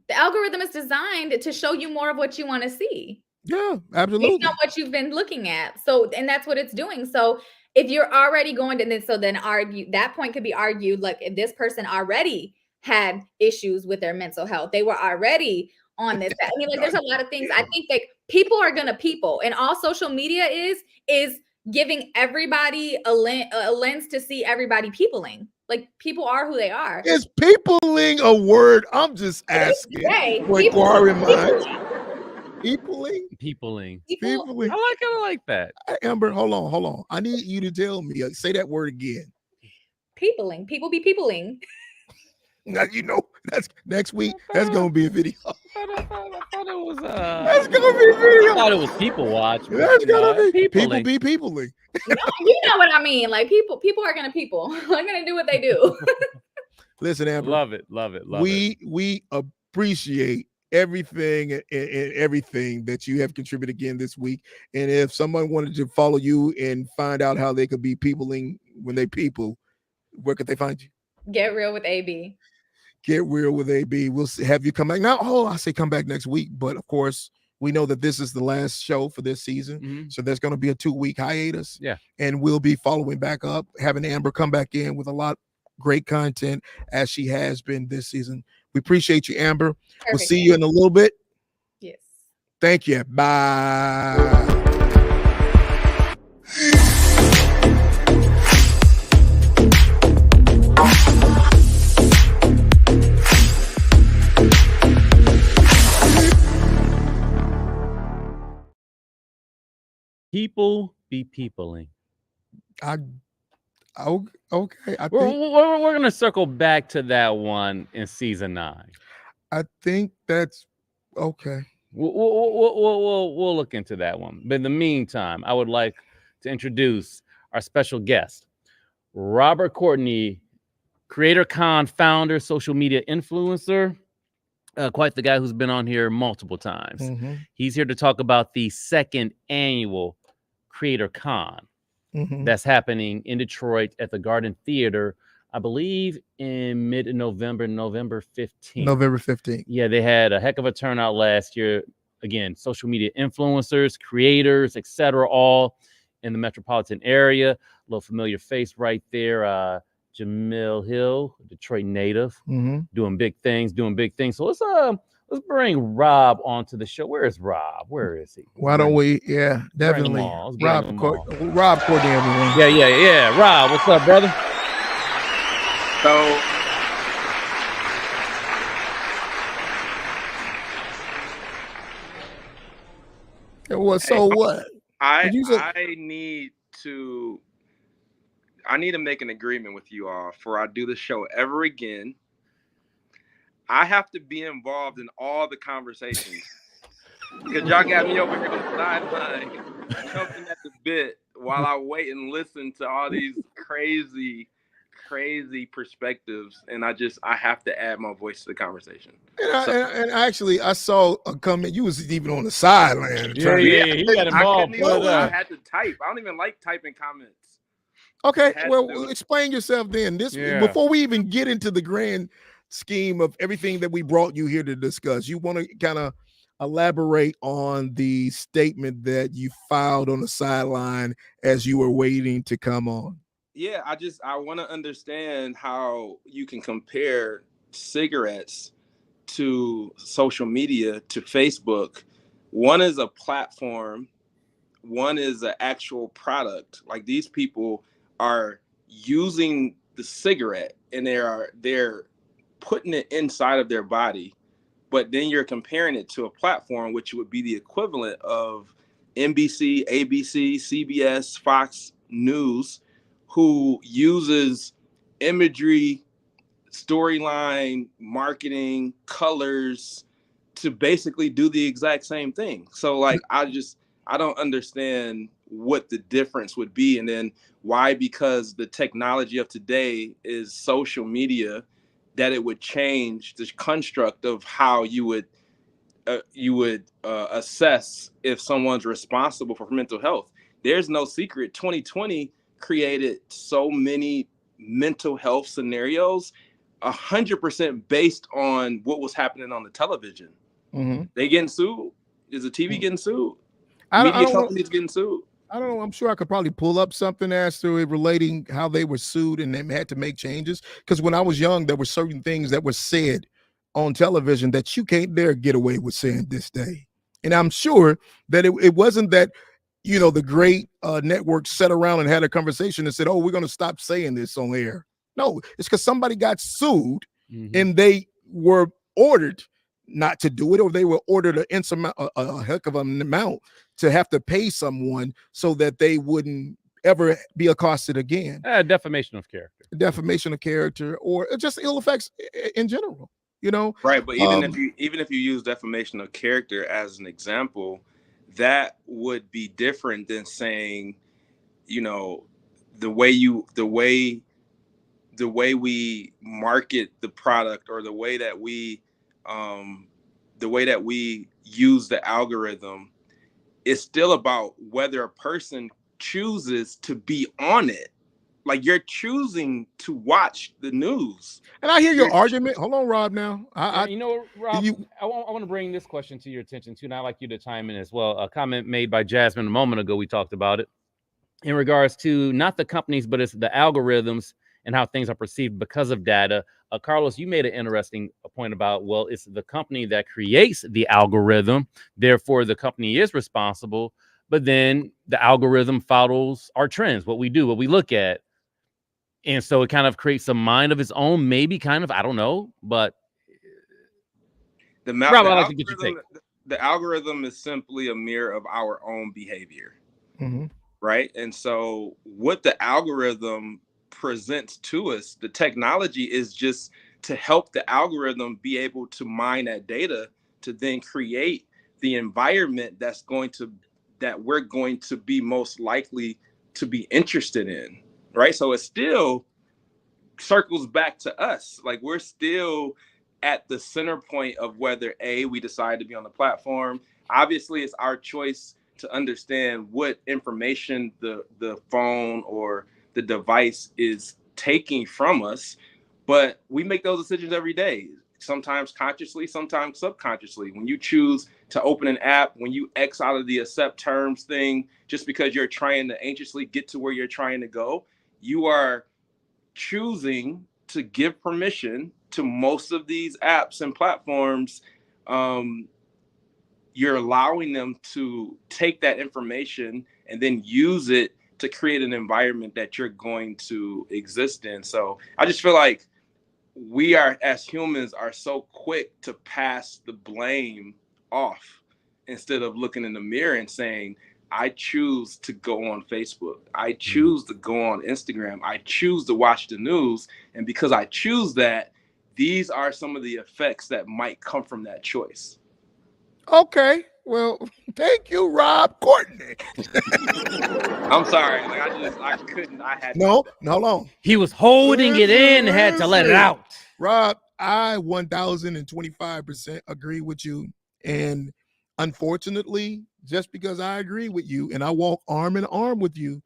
The algorithm is designed to show you more of what you want to see. Yeah, absolutely. Based on what you've been looking at. So, and that's what it's doing. So if you're already going to then argue, that point could be argued, like, if this person already had issues with their mental health, they were already on this. I mean, like, there's a lot of things. I think like people are gonna people, and all social media is giving everybody a lens to see everybody peopling. Like, people are who they are. Is peopling a word? I'm just asking. Hey, For inquiring minds. Peopling? Peopling. Peopling. I kind of like that. Hey, Amber, hold on. I need you to tell me. Say that word again. Peopling. People be peopling. Now, that's next week. That's gonna be a video. I thought it was. That's gonna be a video. I thought it was people watch. That's gonna be people peopling. be peopling. No, you know what I mean. Like, people are gonna people. They're gonna do what they do. Listen, Amber. Love it. We appreciate everything and everything that you have contributed again this week. And if someone wanted to follow you and find out how they could be peopling when they people, where could they find you? Get real with AB. Get real with AB. We'll have you come back now. Oh, I say come back next week, but of course we know that this is the last show for this season, so there's going to be a 2-week hiatus. Yeah, and we'll be following back up, having Amber come back in with a lot great content as she has been this season. We appreciate you, Amber. Perfect. We'll see you in a little bit. Yes. Thank you. Bye. people be peopling. Okay. We're gonna circle back to that one in season 9. I think that's okay. We'll look into that one. But in the meantime, I would like to introduce our special guest, Robert Courtney, Creator Con founder, social media influencer, quite the guy who's been on here multiple times. Mm-hmm. He's here to talk about the 2nd annual Creator Con that's happening in Detroit at the Garden Theater, I believe in mid-November, November 15th. November 15th. Yeah, they had a heck of a turnout last year. Again, social media influencers, creators, etc., all in the metropolitan area. A little familiar face right there. Jamil Hill, Detroit native, doing big things. So let's bring Rob onto the show. Where is Rob? Where is he? Why don't we? Yeah, definitely. Rob Courtney, everyone. Yeah. Rob, what's up, brother? So what? I need to make an agreement with you all before I do the show ever again. I have to be involved in all the conversations because y'all got me over here on the sideline, jumping at the bit while I wait and listen to all these crazy perspectives, and I have to add my voice to the conversation. And actually, I saw a comment. You was even on the sideline. Yeah, he got involved. I had to type. I don't even like typing comments. Okay, well, explain yourself then. Before we even get into the grand scheme of everything that we brought you here to discuss, you want to kind of elaborate on the statement that you filed on the sideline as you were waiting to come on. Yeah, I want to understand how you can compare cigarettes to social media, to Facebook. One is a platform, one is an actual product. Like, these people are using the cigarette and they're putting it inside of their body, but then you're comparing it to a platform which would be the equivalent of NBC, ABC, CBS, Fox News, who uses imagery, storyline, marketing, colors to basically do the exact same thing. So like, I don't understand what the difference would be. And then why, because the technology of today is social media, that it would change the construct of how you would assess if someone's responsible for mental health. There's no secret. 2020 created so many mental health scenarios, 100% based on what was happening on the television. They getting sued. Is the TV getting sued? Media companies getting sued. I don't know. I'm sure I could probably pull up something as to it relating how they were sued and they had to make changes. Because when I was young, there were certain things that were said on television that you can't dare get away with saying this day. And I'm sure that it wasn't that, the great network sat around and had a conversation and said, oh, we're going to stop saying this on air. No, it's because somebody got sued Mhm. and they were ordered not to do it, or they were ordered a heck of an amount to have to pay someone so that they wouldn't ever be accosted again. Defamation of character. Defamation of character, or just ill effects in general. You know, Right, but even if you use defamation of character as an example, that would be different than saying, you know, the way we market the product, or the way that we use the algorithm, is still about whether a person chooses to be on it. Like, you're choosing to watch the news. and I hear your argument. Hold on, Rob. Now, You know, Rob, I want to bring this question to your attention too, and I'd like you to chime in as well. A comment made by Jasmine a moment ago, we talked about it, in regards to not the companies, but it's the algorithms and how things are perceived because of data. Karlos, you made an interesting point about, well, it's the company that creates the algorithm, therefore the company is responsible, but then the algorithm follows our trends, what we do, what we look at. And so it kind of creates a mind of its own, maybe, kind of, I don't know, but Rob, I'd like to get your take. The algorithm is simply a mirror of our own behavior. Mm-hmm. Right. And so what the algorithm presents to us, the technology is just to help the algorithm be able to mine that data to then create the environment that we're going to be most likely to be interested in. Right. So it still circles back to us. Like, we're still at the center point of whether we decide to be on the platform. Obviously, it's our choice to understand what information the phone or the device is taking from us, but we make those decisions every day, sometimes consciously, sometimes subconsciously. When you choose to open an app, when you X out of the accept terms thing just because you're trying to anxiously get to where you're trying to go, you are choosing to give permission to most of these apps and platforms. You're allowing them to take that information and then use it to create an environment that you're going to exist in. So I just feel like we are, as humans, are so quick to pass the blame off instead of looking in the mirror and saying, I choose to go on Facebook. I choose to go on Instagram. I choose to watch the news. And because I choose that, these are some of the effects that might come from that choice. Okay. Well, thank you, Rob Courtney. I'm sorry. Like, I couldn't. I had no, hold on. He was holding it in, had to let it out. Rob, I 1025% agree with you. And unfortunately, just because I agree with you and I walk arm in arm with you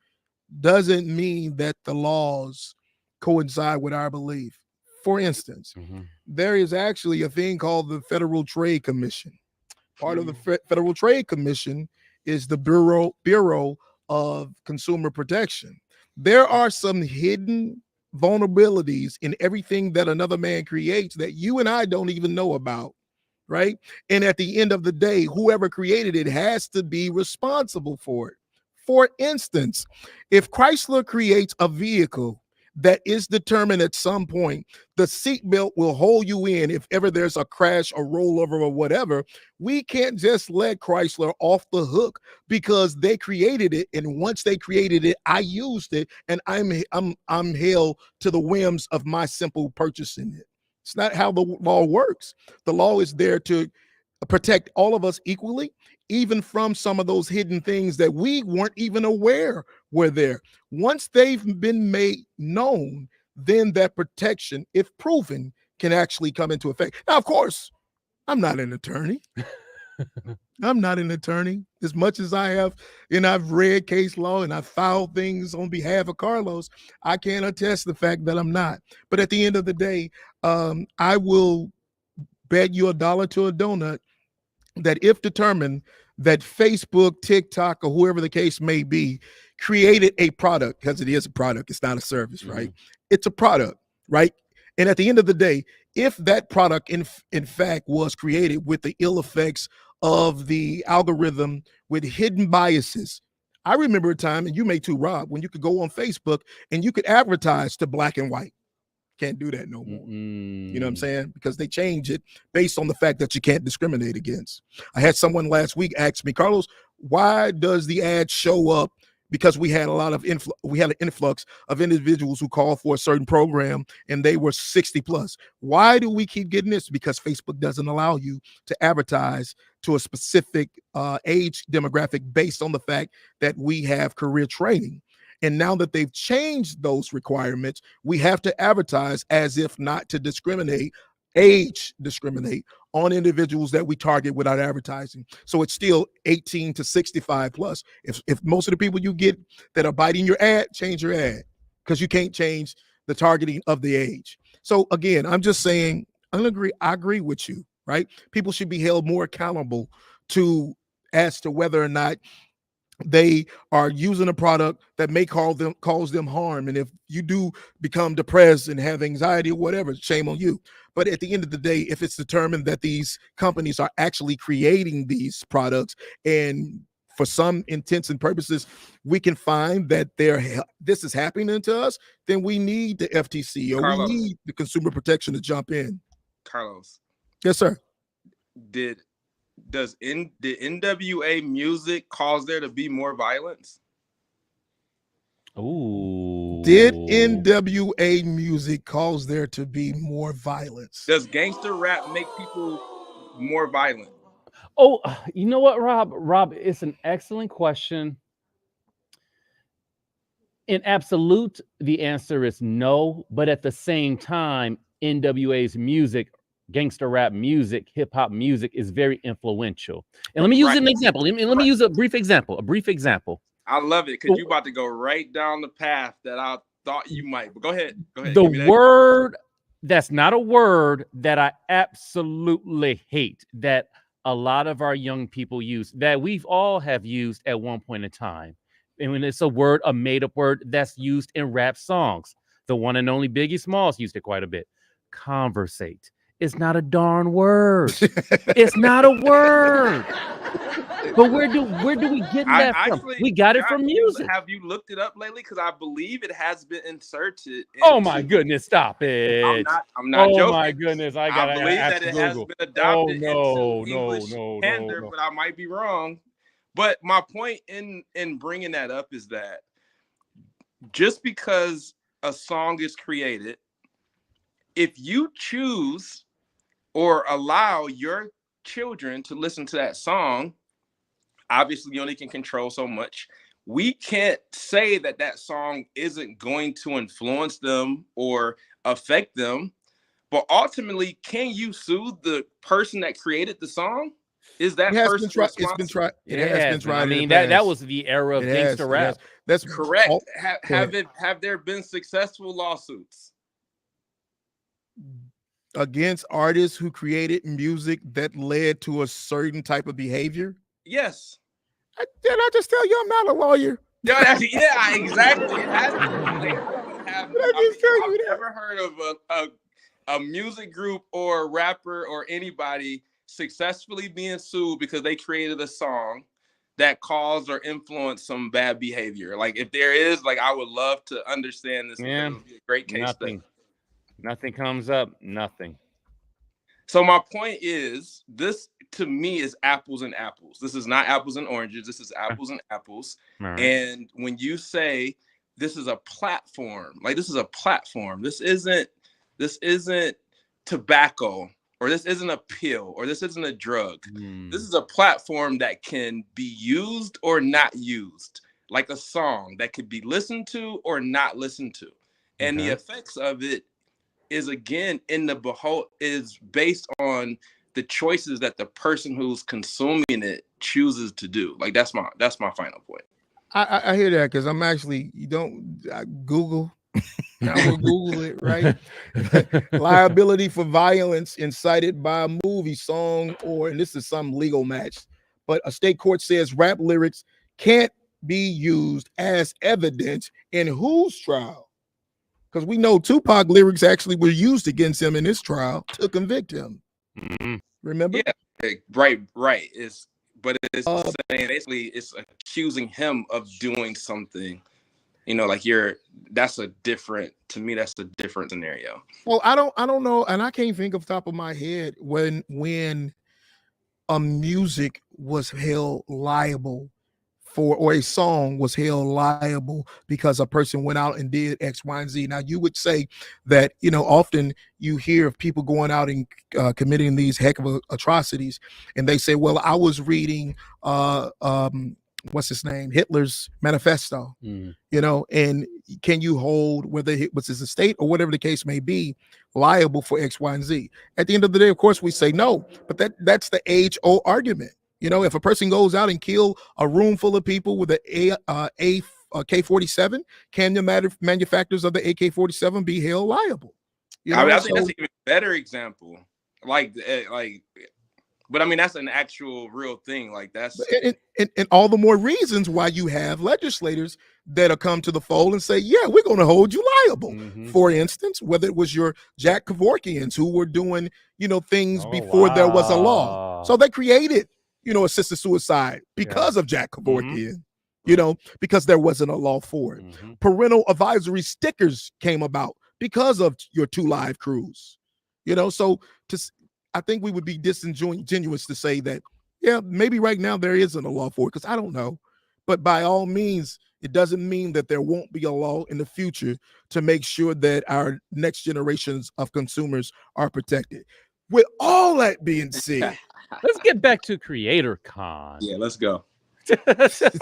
doesn't mean that the laws coincide with our belief. For instance, there is actually a thing called the Federal Trade Commission. Part of the Federal Trade Commission is the Bureau of Consumer Protection. There are some hidden vulnerabilities in everything that another man creates that you and I don't even know about, right? And at the end of the day, whoever created it has to be responsible for it. For instance, if Chrysler creates a vehicle that is determined at some point, the seatbelt will hold you in if ever there's a crash or rollover or whatever. We can't just let Chrysler off the hook because they created it, and once they created it, I used it, and I'm held to the whims of my simple purchasing it. It's not how the law works. The law is there to protect all of us equally, even from some of those hidden things that we weren't even aware were there. Once they've been made known, then that protection, if proven, can actually come into effect. Now, of course, I'm not an attorney. I'm not an attorney. As much as I have, and I've read case law and I've filed things on behalf of Karlos, I can't attest the fact that I'm not. But at the end of the day, I will bet you $1 to a donut that if determined that Facebook, TikTok, or whoever the case may be, created a product, because it is a product, it's not a service, right? It's a product, right? And at the end of the day, if that product in fact was created with the ill effects of the algorithm with hidden biases, I remember a time, and you may too, Rob, when you could go on Facebook and you could advertise to black and white. Can't do that no more. Mm-mm. You know what I'm saying? Because they change it based on the fact that you can't discriminate against. I had someone last week ask me, Carlos, why does the ad show up? Because we had a lot of we had an influx of individuals who called for a certain program and they were 60 plus. Why do we keep getting this? Because Facebook doesn't allow you to advertise to a specific age demographic based on the fact that we have career training. And now that they've changed those requirements, we have to advertise as if not to discriminate, age discriminate on individuals that we target without advertising. So it's still 18 to 65 plus. If most of the people you get that are biting your ad, change your ad, because you can't change the targeting of the age. So again, I'm just saying, I agree with you, right? People should be held more accountable to as to whether or not they are using a product that may cause them harm. And if you do become depressed and have anxiety or whatever, shame on you. But at the end of the day, if it's determined that these companies are actually creating these products, and for some intents and purposes, we can find that this is happening to us, then we need the FTC or Karlos. we need the consumer protection to jump in. Karlos. Yes, sir. Did NWA music cause there to be more violence? Ooh. Did NWA music cause there to be more violence? Does gangster rap make people more violent? Oh, you know what, Rob? Rob, it's an excellent question. In absolute, the answer is no. But at the same time, NWA's music, gangster rap music, hip hop music is very influential. And let me use an example. Let me use a brief example. I love it because you're about to go right down the path that I thought you might. But go ahead. The word that's not a word that I absolutely hate, that a lot of our young people use, that we've all have used at one point in time. And when it's a made-up word that's used in rap songs, the one and only Biggie Smalls used it quite a bit. Conversate. It's not a darn word. It's not a word. But where do we get that from? We got it from music. Have you looked it up lately? Because I believe it has been inserted. Oh my goodness! Stop it! I'm not joking. Oh my goodness! I believe that it has been adopted into English standard, but I might be wrong. But my point in bringing that up is that just because a song is created, if you choose or allow your children to listen to that song, obviously you only can control so much. We can't say that that song isn't going to influence them or affect them, but ultimately, can you sue the person that created the song? Is that person responsible? It's been tried. It has been tried. I mean, that was the era of gangster rap. That's correct. Have there been successful lawsuits against artists who created music that led to a certain type of behavior? Yes. Did I just tell you I'm not a lawyer? Yeah, exactly. It has I've never heard of a music group or a rapper or anybody successfully being sued because they created a song that caused or influenced some bad behavior. Like if there is, like I would love to understand this. Yeah, it would be a great case study. Nothing comes up. Nothing. So my point is, this to me is apples and apples. This is not apples and oranges. This is apples and apples. Right. And when you say this is a platform, like this is a platform, this isn't tobacco, or this isn't a pill, or this isn't a drug. This is a platform that can be used or not used, like a song that could be listened to or not listened to. And the effects of it is, again, is based on the choices that the person who's consuming it chooses to do. Like that's my final point. I hear that because I'm actually Google. I will Google it, right? Liability for violence incited by a movie, song, and this is some legal match, but a state court says rap lyrics can't be used as evidence in whose trial? Because we know Tupac lyrics actually were used against him in his trial to convict him. Remember? Yeah, right. But it's saying basically it's accusing him of doing something You know, like that's a different scenario. Well, I don't know, and I can't think off the top of my head when a music was held liable for, or a song was held liable because a person went out and did X, Y, and Z. Now, you would say that, often you hear of people going out and committing these heck of atrocities, and they say, well, I was reading, what's his name, Hitler's manifesto, and can you hold, whether it was his estate or whatever the case may be, liable for X, Y, and Z? At the end of the day, of course, we say no, but that's the age-old argument. If a person goes out and kill a room full of people with a AK-47, can the manufacturers of the AK-47 be held liable? I think that's an even better example. But I mean, that's an actual real thing. Like that's and all the more reasons why you have legislators that'll come to the fold and say, yeah, we're going to hold you liable. For instance, whether it was your Jack Kevorkians who were doing, things before there was a law. So they created, assisted suicide because of Jack Kevorkian, because there wasn't a law for it. Parental advisory stickers came about because of your 2 Live crews, so I think we would be disingenuous to say that, yeah, maybe right now there isn't a law for it, because I don't know. But by all means, it doesn't mean that there won't be a law in the future to make sure that our next generations of consumers are protected. With all that being said, let's get back to Creator Con. Yeah, let's go. Let's talk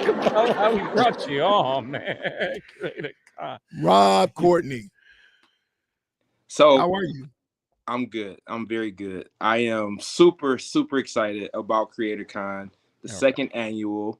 about how we brought you on, man. Creator Con. Rob Courtney. So how are you? I'm good. I'm very good. I am super, super excited about Creator Con, the second annual.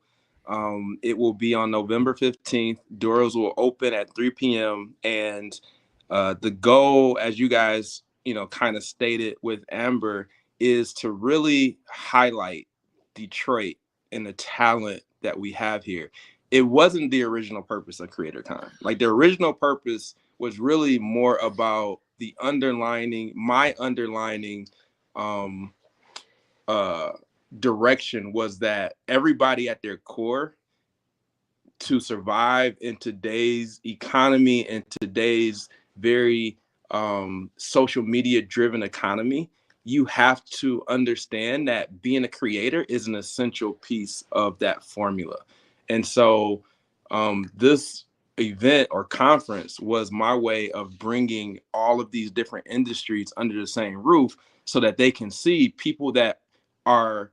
It will be on November 15th. Doors will open at 3 p.m. And the goal, as you guys, kind of stated with Amber, is to really highlight Detroit and the talent that we have here. It wasn't the original purpose of Creator Con. Like, the original purpose was really more about my underlining direction was that everybody at their core, to survive in today's economy and today's very social media driven economy, you have to understand that being a creator is an essential piece of that formula. And so this event or conference was my way of bringing all of these different industries under the same roof so that they can see people that are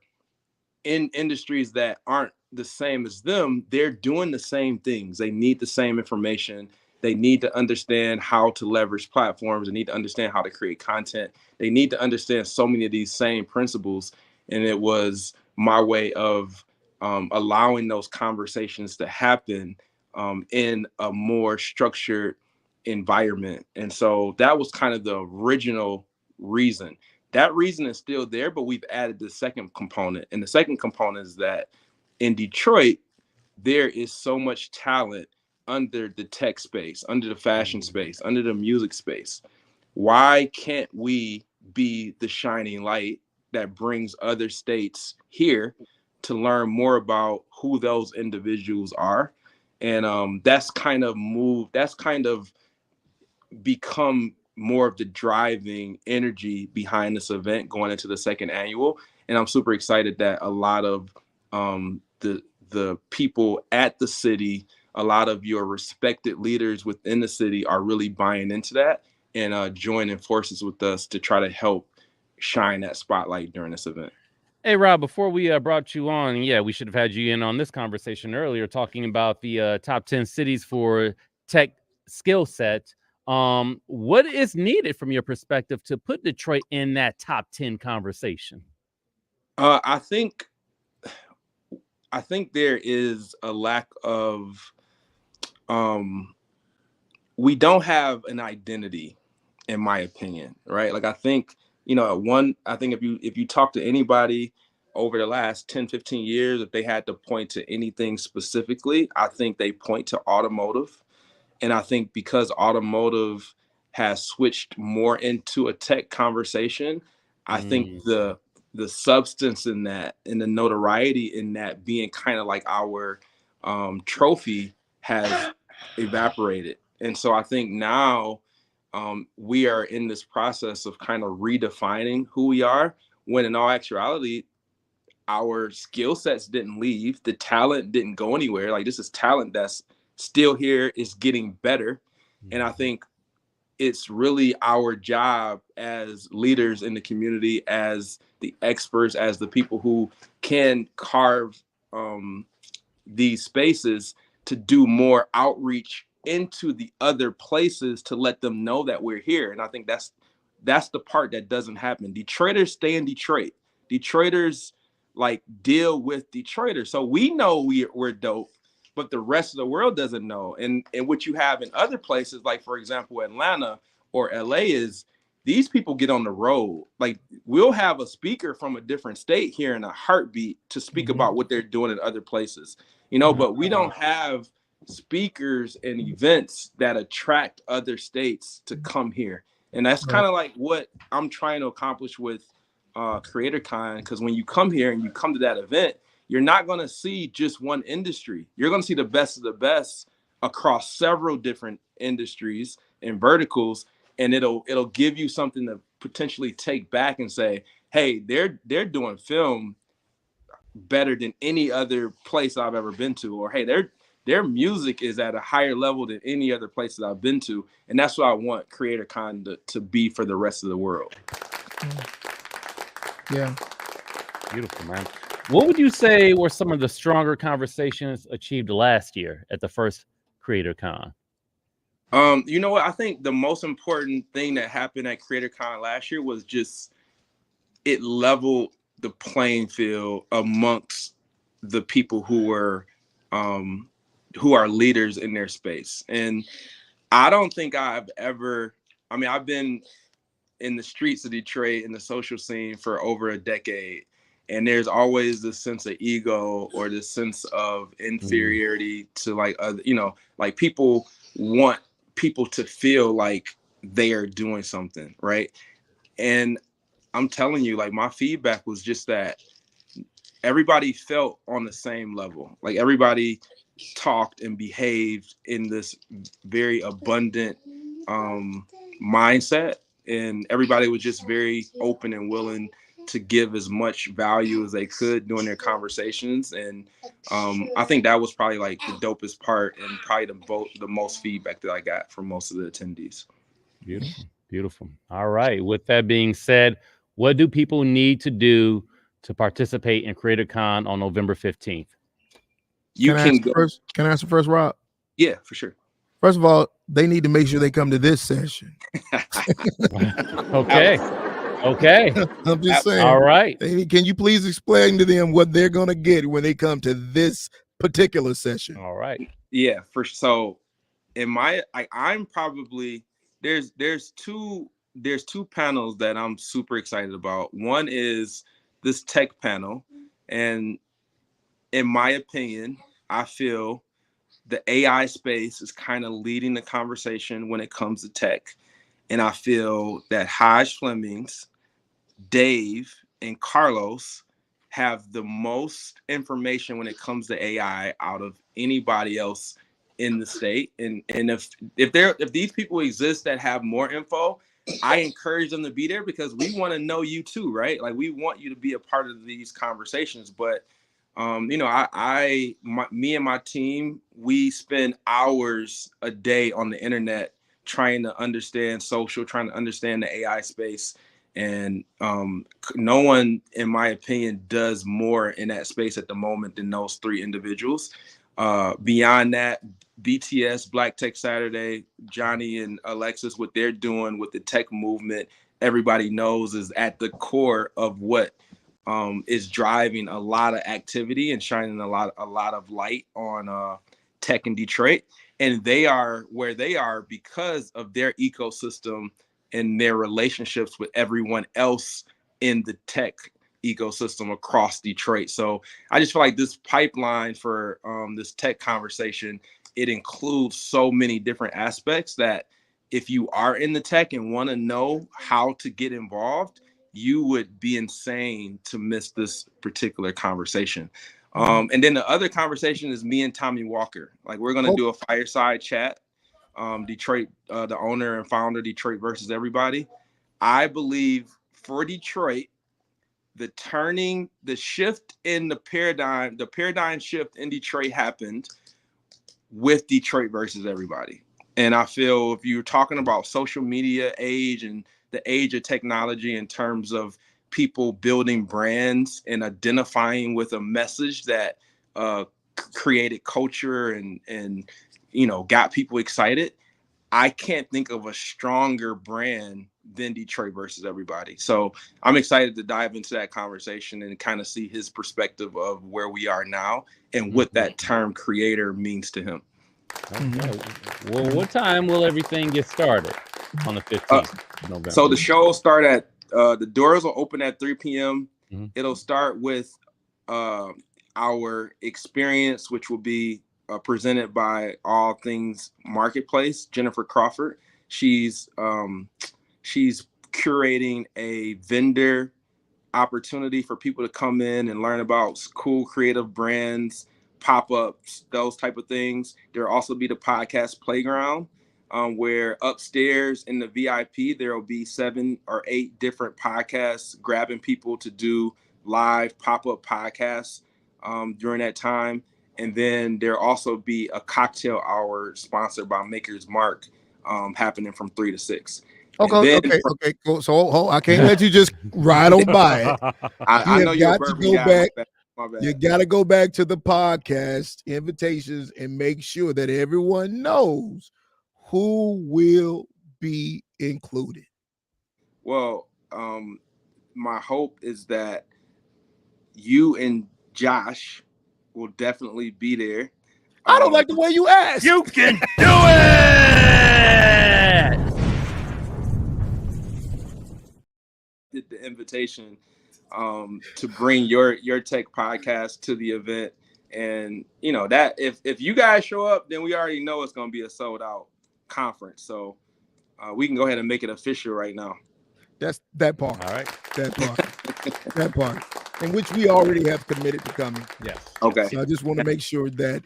in industries that aren't the same as them. They're doing the same things. They need the same information. They need to understand how to leverage platforms. They need to understand how to create content. They need to understand so many of these same principles. And it was my way of allowing those conversations to happen in a more structured environment. And so that was kind of the original reason. That reason is still there, but we've added the second component. And the second component is that in Detroit, there is so much talent under the tech space, under the fashion space, under the music space. Why can't we be the shining light that brings other states here to learn more about who those individuals are? And that's kind of become more of the driving energy behind this event going into the second annual. And I'm super excited that a lot of the people at the city, a lot of your respected leaders within the city are really buying into that and joining forces with us to try to help shine that spotlight during this event. Hey, Rob, before we brought you on, yeah, we should have had you in on this conversation earlier, talking about the top 10 cities for tech skill set. What is needed from your perspective to put Detroit in that top 10 conversation? I think there is a lack of, we don't have an identity, in my opinion, right? Like, I think, if you talk to anybody over the last 10, 15 years, if they had to point to anything specifically, I think they point to automotive. And I think because automotive has switched more into a tech conversation, I think the substance in that and the notoriety in that being kind of like our trophy has evaporated. And so I think now we are in this process of kind of redefining who we are, when in all actuality, our skill sets didn't leave, the talent didn't go anywhere. Like, this is talent that's still here, is getting better. And I think it's really our job as leaders in the community, as the experts, as the people who can carve these spaces, to do more outreach into the other places to let them know that we're here. And I think that's the part that doesn't happen. Detroiters stay in Detroit. Detroiters like deal with Detroiters. So we know we're dope, but the rest of the world doesn't know. And what you have in other places, like for example, Atlanta or LA, is these people get on the road. Like, we'll have a speaker from a different state here in a heartbeat to speak about what they're doing in other places, you know, but we don't have speakers and events that attract other states to come here. And that's kind of like what I'm trying to accomplish with CreatorCon, because when you come here and you come to that event, you're not going to see just one industry. You're going to see the best of the best across several different industries and verticals, and it'll give you something to potentially take back and say, hey, they're doing film better than any other place I've ever been to, or hey, their music is at a higher level than any other place that I've been to. And that's what I want CreatorCon to be for the rest of the world. Yeah. Beautiful, man. What would you say were some of the stronger conversations achieved last year at the first CreatorCon? You know what? I think the most important thing that happened at CreatorCon last year was just it leveled the playing field amongst the people who are leaders in their space. And I don't think I've been in the streets of Detroit in the social scene for over a decade. And there's always this sense of ego or this sense of inferiority to like other, like people want people to feel like they are doing something, right? And I'm telling you, like, my feedback was just that everybody felt on the same level. Like, everybody talked and behaved in this very abundant mindset, and everybody was just very open and willing to give as much value as they could during their conversations. And I think that was probably like the dopest part, and probably the most feedback that I got from most of the attendees. Beautiful. Beautiful. All right. With that being said, what do people need to do to participate in CreatorCon on November 15th? Can I answer first, Rob? Yeah, for sure. First of all, they need to make sure they come to this session. Okay. I'm just saying. All right. Can you please explain to them what they're going to get when they come to this particular session? All right. Yeah, so I'm probably there's two panels that I'm super excited about. One is this tech panel, and in my opinion, I feel the AI space is kind of leading the conversation when it comes to tech. And I feel that Haj Flemings, Dave, and Karlos have the most information when it comes to AI out of anybody else in the state. And if these people exist that have more info, I encourage them to be there, because we want to know you too, right? Like, we want you to be a part of these conversations. But me and my team, we spend hours a day on the internet trying to understand social, trying to understand the AI space. And no one, in my opinion, does more in that space at the moment than those three individuals. Beyond that, BTS, Black Tech Saturday, Johnny and Alexis, what they're doing with the tech movement, everybody knows is at the core of what is driving a lot of activity and shining a lot of light on tech in Detroit. And they are where they are because of their ecosystem and their relationships with everyone else in the tech ecosystem across Detroit. So I just feel like this pipeline for this tech conversation, it includes so many different aspects that if you are in the tech and want to know how to get involved, you would be insane to miss this particular conversation. And then the other conversation is me and Tommy Walker. Like we're gonna do a fireside chat. Detroit, the owner and founder, Detroit versus everybody. I believe for Detroit, the shift in the paradigm shift in Detroit happened with Detroit versus everybody. And I feel if you're talking about social media age and the age of technology in terms of people building brands and identifying with a message that created culture and got people excited, I can't think of a stronger brand than Detroit versus everybody. So I'm excited to dive into that conversation and kind of see his perspective of where we are now and what that term creator means to him. Okay. Well, what time will everything get started on the 15th of November? So the show will start at, the doors will open at 3 p.m. It'll start with our experience, which will be presented by All Things Marketplace, Jennifer Crawford. She's curating a vendor opportunity for people to come in and learn about cool creative brands, pop-ups, those type of things. There'll also be the podcast playground, where upstairs in the VIP there will be 7 or 8 different podcasts grabbing people to do live pop-up podcasts during that time. And then there'll also be a cocktail hour sponsored by Maker's Mark, happening from 3 to 6. Okay, cool. So I can't let you just ride on by it. I know you're a bourbon guy. My bad. You got to go back to the podcast invitations and make sure that everyone knows who will be included. Well, my hope is that you and Josh will definitely be there. I don't like the way you ask. You can do it. Did the invitation to bring your tech podcast to the event, and that if you guys show up, then we already know it's going to be a sold out conference. So we can go ahead and make it official right now. That's that part. All right. That part. In which we already have committed to coming. Yes. Okay. So I just want to make sure that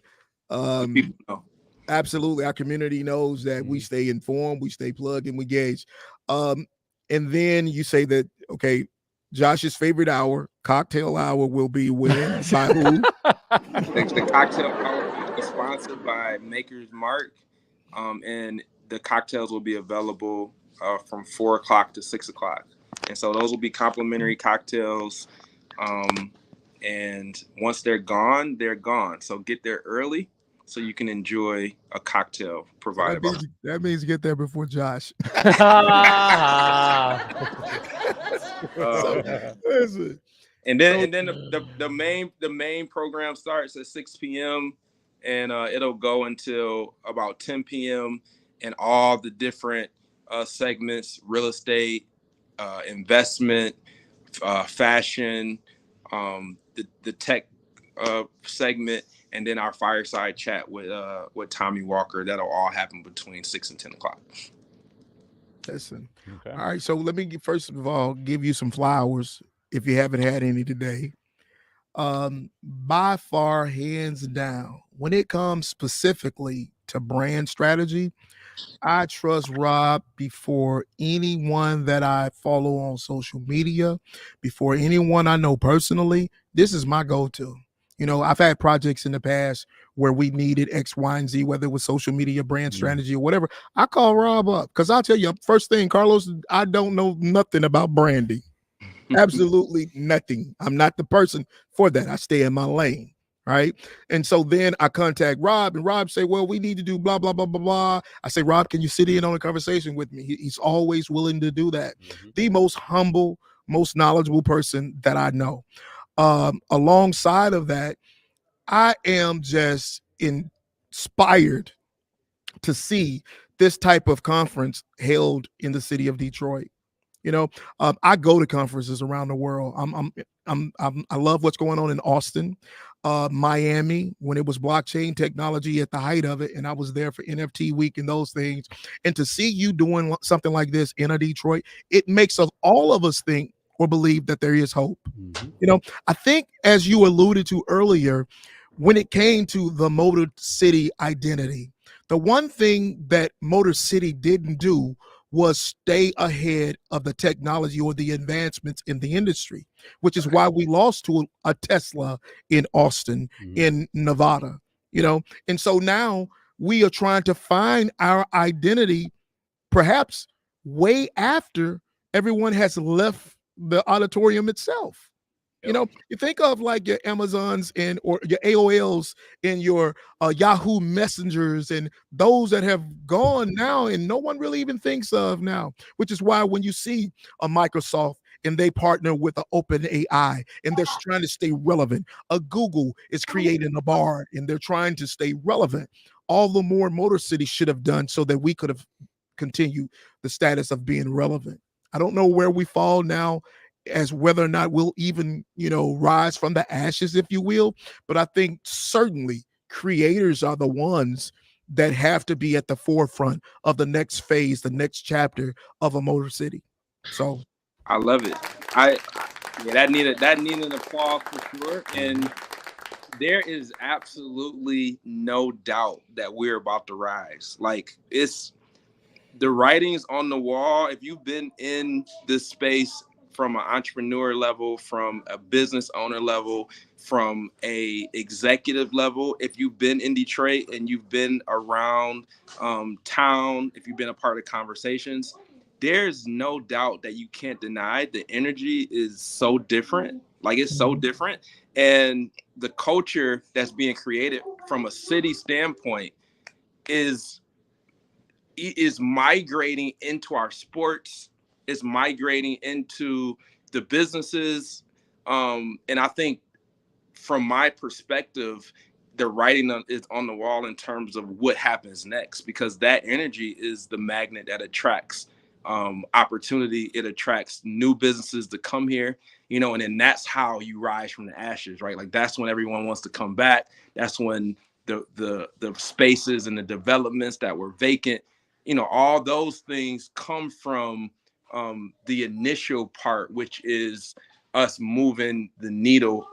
people know. Absolutely our community knows that we stay informed, we stay plugged, and we gauge. And then you say that, okay, Josh's favorite hour, cocktail hour, will be when? By who? The cocktail hour is sponsored by Maker's Mark, and the cocktails will be available from 4 o'clock to 6 o'clock. And so those will be complimentary cocktails. And once they're gone, they're gone. So get there early so you can enjoy a cocktail provided by. That means get there before Josh. Listen. And then the main program starts at 6 p.m. and it'll go until about 10 p.m. and all the different segments: real estate, investment, fashion, the tech segment, and then our fireside chat with Tommy Walker. That'll all happen between 6 and 10 o'clock. Listen. Okay. All right. So let me first of all give you some flowers if you haven't had any today. By far, hands down, when it comes specifically to brand strategy, I trust Rob before anyone that I follow on social media, before anyone I know personally. This is my go-to. I've had projects in the past where we needed X, Y, and Z, whether it was social media, brand strategy, or whatever. I call Rob up because I'll tell you, first thing, Karlos, I don't know nothing about branding. Absolutely nothing. I'm not the person for that. I stay in my lane. Right. And so then I contact Rob, and Rob say, well, we need to do blah, blah, blah, blah, blah. I say, Rob, can you sit in on a conversation with me? He's always willing to do that. The most humble, most knowledgeable person that I know. Alongside of that, I am just inspired to see this type of conference held in the city of Detroit. I go to conferences around the world. I love what's going on in Austin, Miami, when it was blockchain technology at the height of it, and I was there for NFT week and those things. And to see you doing something like this in a Detroit, it makes all of us think, or believe that there is hope. Mhm. You know, I think as you alluded to earlier, when it came to the Motor City identity, the one thing that Motor City didn't do was stay ahead of the technology or the advancements in the industry, which is why we lost to a Tesla in Austin, Mhm. in Nevada, you know. And so now we are trying to find our identity perhaps way after everyone has left the auditorium itself. You know, you think of like your Amazons and or your AOLs and your Yahoo Messengers and those that have gone now and no one really even thinks of now, which is why when you see a Microsoft and they partner with an open AI and they're trying to stay relevant, a Google is creating a Bard and they're trying to stay relevant. All the more Motor City should have done so that we could have continued the status of being relevant. I don't know where we fall now as whether or not we'll even, you know, rise from the ashes, if you will. But I think certainly creators are the ones that have to be at the forefront of the next phase, the next chapter of a Motor City. So I love it. Yeah, that needed applause for sure. And there is absolutely no doubt that we're about to rise. Like, it's the writings on the wall. If you've been in this space from an entrepreneur level, from a business owner level, from a executive level, if you've been in Detroit and you've been around town, if you've been a part of conversations, there's no doubt that you can't deny the energy is so different. Like, it's so different. And the culture that's being created from a city standpoint is migrating into our sports, is migrating into the businesses. And I think from my perspective, the writing is on the wall in terms of what happens next, because that energy is the magnet that attracts opportunity. It attracts new businesses to come here, you know, and then that's how you rise from the ashes, right? Like, that's when everyone wants to come back. That's when the spaces and the developments that were vacant, you know, all those things come from the initial part, which is us moving the needle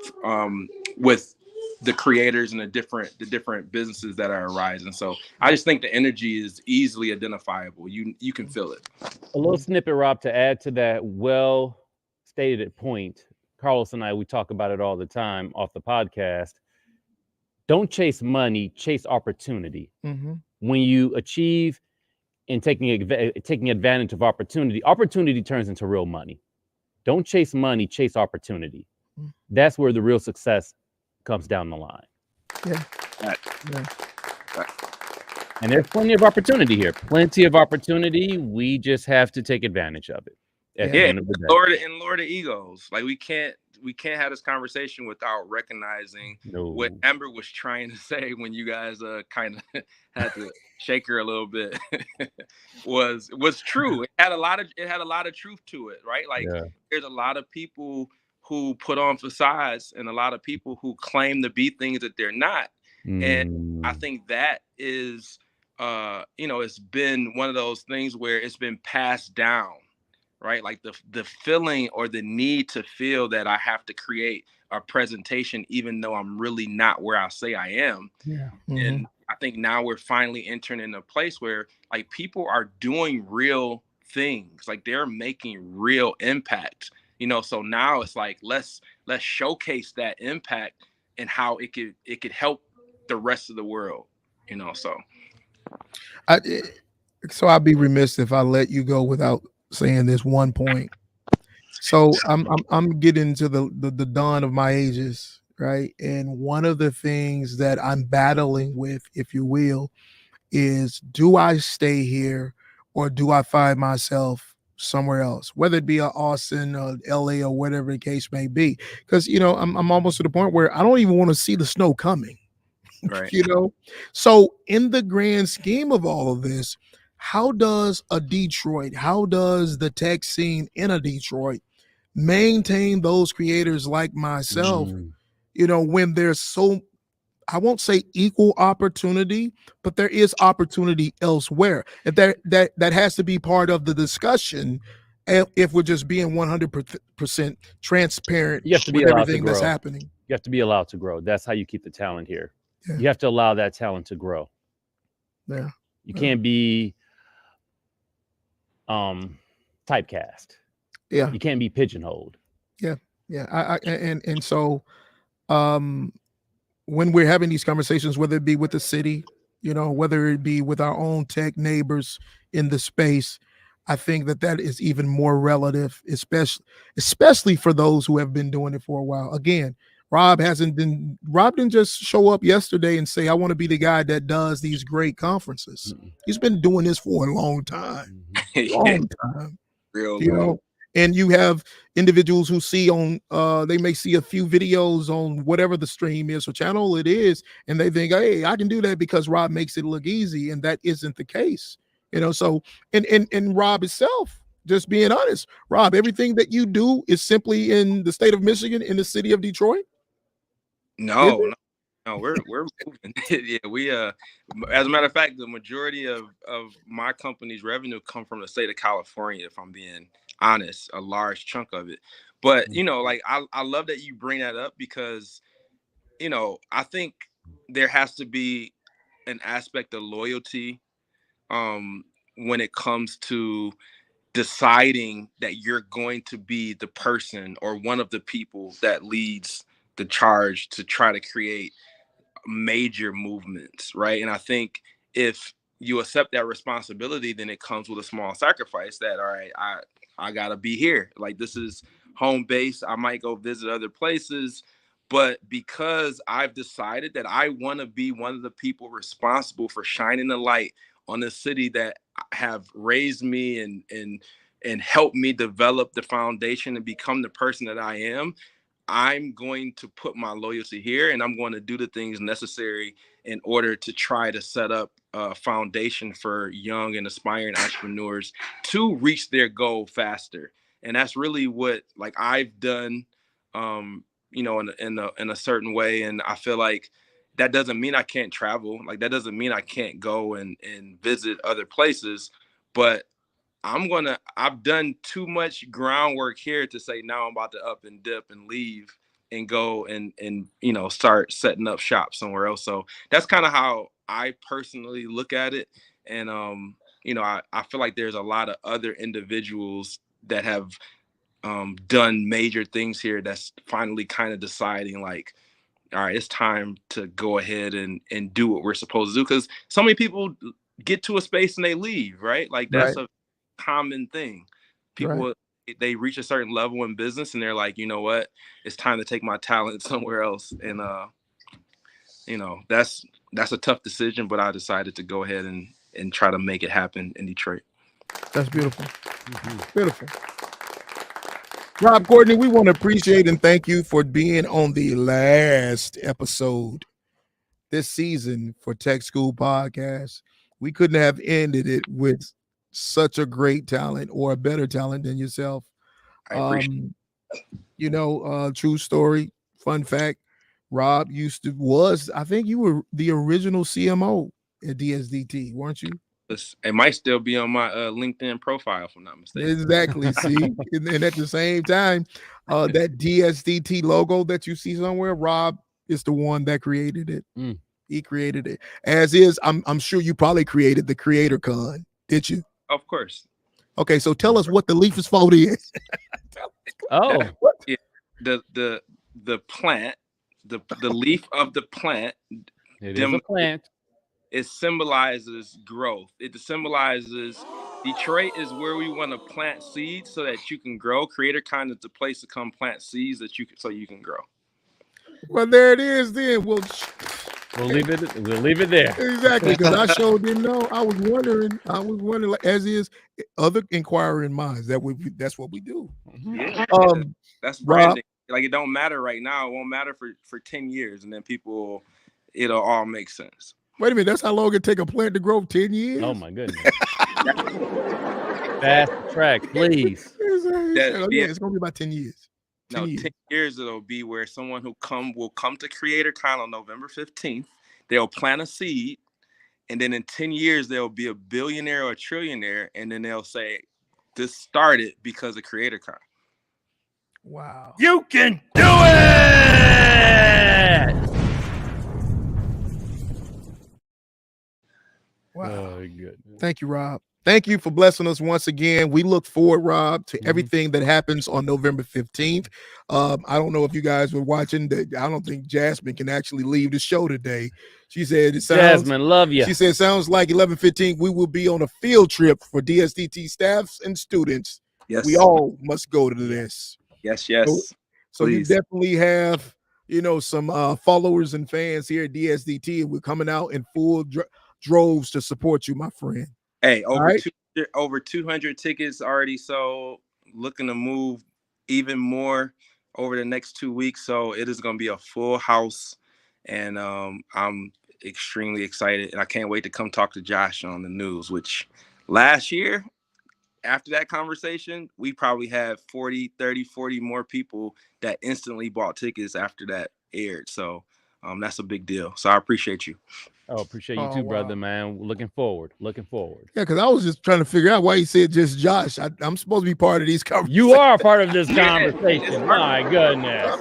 with the creators and the different businesses that are arising. So I just think the energy is easily identifiable. You can feel it. A little snippet, Rob, to add to that well stated point. Carlos and I, we talk about it all the time off the podcast. Don't chase money, chase opportunity. When you achieve and taking advantage of opportunity, opportunity turns into real money. Don't chase money, chase opportunity. That's where the real success comes down the line. Yeah. Yeah. And there's plenty of opportunity here. Plenty of opportunity. We just have to take advantage of it. At the end of the day. Lord of egos. Like, we can't have this conversation without recognizing what Amber was trying to say when you guys kind of had to shake her a little bit. was true. It had a lot of truth to it, right? Like, there's a lot of people who put on facades and a lot of people who claim to be things that they're not. And I think that is you know, it's been one of those things where it's been passed down, right? Like, the feeling or the need to feel that I have to create a presentation even though I'm really not where I say I am. Yeah. And I think now we're finally entering in a place where, like, people are doing real things, like, they're making real impact, you know. So now it's like, let's showcase that impact and how it could help the rest of the world, you know. So I'd be remiss if I let you go without saying this one point. So I'm getting to the dawn of my ages, right? And one of the things that I'm battling with, if you will, is, do I stay here or do I find myself somewhere else, whether it be a Austin or LA or whatever the case may be? Because, you know, I'm almost to the point where I don't even want to see the snow coming. right. You know, so in the grand scheme of all of this, how does how does the tech scene in a Detroit maintain those creators like myself, you know, when there's so, I won't say equal opportunity, but there is opportunity elsewhere. And that has to be part of the discussion if we're just being 100% transparent You have to be with allowed to everything that's grow. happening. You have to be allowed to grow. That's how you keep the talent here. Yeah. You have to allow that talent to grow. Yeah. You can't be typecast. Yeah. You can't be pigeonholed. Yeah. Yeah. And so when we're having these conversations, whether it be with the city, whether it be with our own tech neighbors in the space, I think that is even more relative, especially for those who have been doing it for a while. Again, Rob didn't just show up yesterday and say, I want to be the guy that does these great conferences. He's been doing this for a long time. Long time. Real You long. know, and you have individuals who see on they may see a few videos on whatever the stream is or channel it is, and they think, hey, I can do that because Rob makes it look easy, and that isn't the case. So and Rob itself, just being honest, Rob, everything that you do is simply in the state of Michigan, in the city of Detroit. No, we're moving. Yeah, we as a matter of fact, the majority of my company's revenue come from the state of California, if I'm being honest, a large chunk of it. But like I love that you bring that up because I think there has to be an aspect of loyalty when it comes to deciding that you're going to be the person or one of the people that leads the charge to try to create major movements, right? And I think if you accept that responsibility, then it comes with a small sacrifice that, all right, I gotta be here. Like, this is home base. I might go visit other places, but because I've decided that I want to be one of the people responsible for shining the light on the city that have raised me and helped me develop the foundation and become the person that I am, I'm going to put my loyalty here, and I'm going to do the things necessary in order to try to set up a foundation for young and aspiring entrepreneurs to reach their goal faster. And that's really what I've done, in a certain way. And I feel like that doesn't mean I can't travel. Like, that doesn't mean I can't go and visit other places, but I've done too much groundwork here to say now I'm about to up and dip and leave and go and start setting up shop somewhere else. So that's kind of how I personally look at it. And I feel like there's a lot of other individuals that have done major things here that's finally kind of deciding, like, all right, it's time to go ahead and do what we're supposed to do. Because so many people get to a space and they leave, right? Like, that's Right. a common thing. People, Right. they reach a certain level in business and they're like, you know what, it's time to take my talent somewhere else. And that's a tough decision, but I decided to go ahead and try to make it happen in Detroit. That's beautiful. Beautiful. Rob Courtney, we want to appreciate and thank you for being on the last episode this season for Tech School Podcast. We couldn't have ended it with such a great talent or a better talent than yourself. I appreciate True story, fun fact, Rob I think you were the original CMO at DSDT, weren't you? this. It might still be on my LinkedIn profile, if I'm not mistaken. Exactly. See, and at the same time, that DSDT logo that you see somewhere, Rob is the one that created it. He created it. As is, I'm sure you probably created the Creator Con, did you? Of course. Okay, so tell us what the leaf is fold is. Yeah, the plant, the leaf of the plant. It is a plant. It symbolizes growth. It symbolizes Detroit is where we want to plant seeds so that you can grow. Creator Con is the place to come plant seeds so you can grow. Well, there it is. Then we'll leave it there. Exactly, because I sure didn't know. I was wondering, like, as is other inquiring minds, that's what we do. Yeah, that's branding. Rob, like, it don't matter right now. It won't matter for 10 years, and then it'll all make sense. Wait a minute, that's how long it take a plant to grow? 10 years? Oh my goodness. Fast track, please. It's gonna be about 10 years. 10 years it'll be where someone will come to Creator Con on November 15th. They'll plant a seed, and then in 10 years they'll be a billionaire or a trillionaire, and then they'll say, this started because of Creator Con. Wow. You can do it! Wow. Oh, good. Thank you, Rob. Thank you for blessing us once again. We look forward, Rob, to everything that happens on November 15th. I don't know if you guys were watching. I don't think Jasmine can actually leave the show today. She said, Jasmine, love you. She said, sounds like 11:15. We will be on a field trip for DSDT staffs and students. Yes. We all must go to this. Yes. So you definitely have, some followers and fans here at DSDT, and we're coming out in full droves to support you, my friend. Hey, over 200 tickets already sold. Looking to move even more over the next 2 weeks. So it is going to be a full house, and I'm extremely excited, and I can't wait to come talk to Josh on the news. Which last year, after that conversation, we probably had 40 more people that instantly bought tickets after that aired. So that's a big deal. So I appreciate you. Oh, appreciate you too, brother, man. Looking forward. Yeah, because I was just trying to figure out why he said just Josh. I'm supposed to be part of these conversations. You are part of this conversation. My goodness.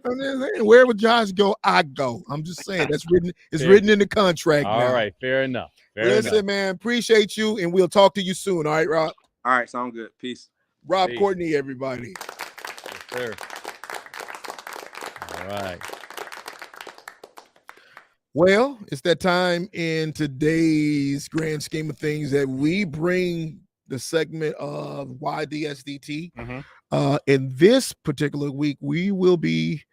I'm just saying, wherever Josh go, I go. I'm just saying that's written. It's written in the contract. All right, fair enough. Listen, man, appreciate you, and we'll talk to you soon. All right, Rob. All right, sound good. Peace. Rob Courtney, everybody. Yes, sir. All right. Well, it's that time in today's grand scheme of things that we bring the segment of YDSDT. In this particular week, we will be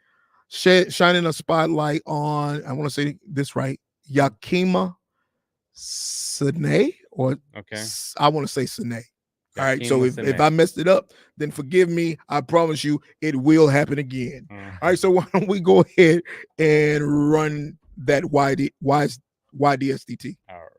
shining a spotlight on, I want to say this right, Yakima Sine, or I want to say Sine. All right, so if I messed it up, then forgive me. I promise you it will happen again. All right, so why don't we go ahead and run that YDSDT. All right.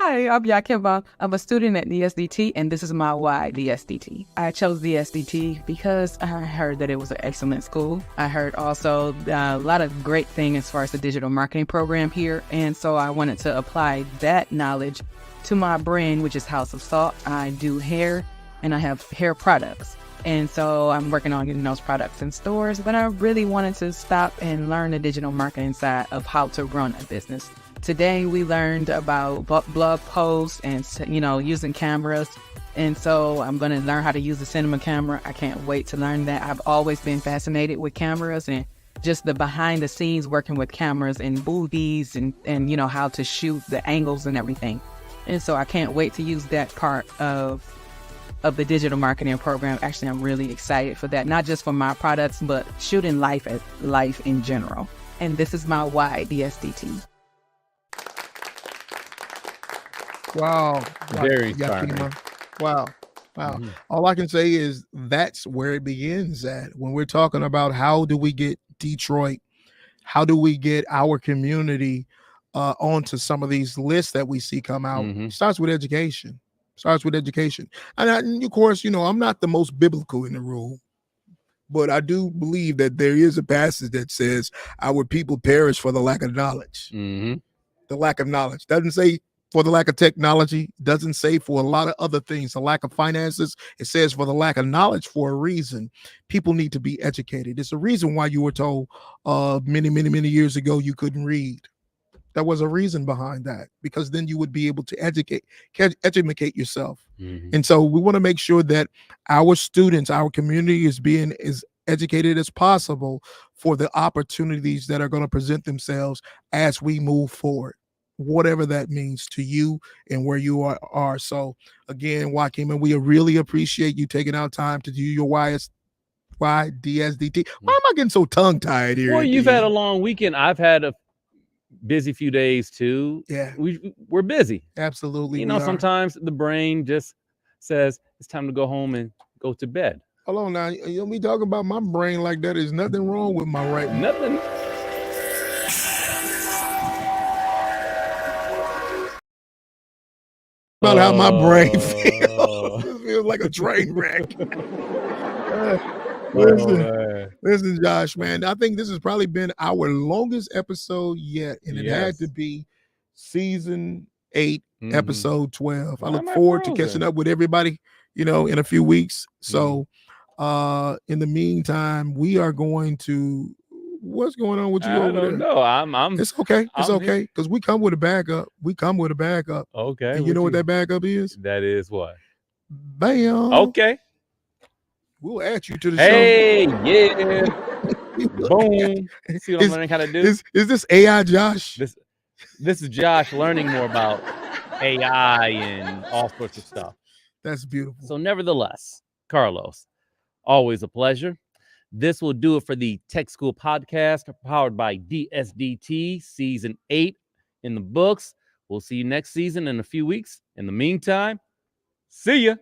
Hi, I'm Yakima. I'm a student at DSDT, and this is my YDSDT. I chose DSDT because I heard that it was an excellent school. I heard also a lot of great things as far as the digital marketing program here, and so I wanted to apply that knowledge to my brand, which is House of Salt. I do hair, and I have hair products. And so I'm working on getting those products in stores, but I really wanted to stop and learn the digital marketing side of how to run a business. Today, we learned about blog posts and, using cameras. And so I'm going to learn how to use the cinema camera. I can't wait to learn that. I've always been fascinated with cameras and just the behind the scenes working with cameras and movies and how to shoot the angles and everything. And so I can't wait to use that part of the digital marketing program. Actually, I'm really excited for that, not just for my products, but shooting life in general. And this is my YDSDT. Wow. Very inspiring. Wow. All I can say is that's where it begins at. When we're talking about how do we get Detroit, how do we get our community onto some of these lists that we see come out, starts with education. And of course, I'm not the most biblical in the room, but I do believe that there is a passage that says our people perish for the lack of knowledge. The lack of knowledge doesn't say for the lack of technology, doesn't say for a lot of other things, the lack of finances. It says for the lack of knowledge for a reason. People need to be educated. It's a reason why you were told many, many, many years ago you couldn't read. There was a reason behind that, because then you would be able to educate yourself. And so we want to make sure that our students, our community is being as educated as possible for the opportunities that are going to present themselves as we move forward, whatever that means to you and where you are. So again, Joaquin, we really appreciate you taking out time to do your YDSDT. Why am I getting so tongue tied here? Well, you've had a long weekend. I've had a busy few days too. Yeah, we're busy. Absolutely. Sometimes the brain just says it's time to go home and go to bed. Hold on now. You don't be talking about my brain like that. There's nothing wrong with my right. Nothing. About how my brain feels. It feels like a train wreck. Listen, Josh, man, I think this has probably been our longest episode yet, and it had to be season 8, Mhm. episode 12. I Why look am I forward to frozen? catching up with everybody, in a few weeks. So in the meantime, we are going to, what's going on with you I over don't there? know. I'm It's okay. It's I'm here. okay. Because we come with a backup. Okay. And you know what that backup is? That is what? Bam. Okay. We'll add you to the Hey, yeah. show. Boom. See what I'm learning how to do? Is this AI Josh? This is Josh learning more about AI and all sorts of stuff. That's beautiful. So nevertheless, Karlos, always a pleasure. This will do it for the Tech School podcast powered by DSDT season 8 in the books. We'll see you next season in a few weeks. In the meantime, see ya.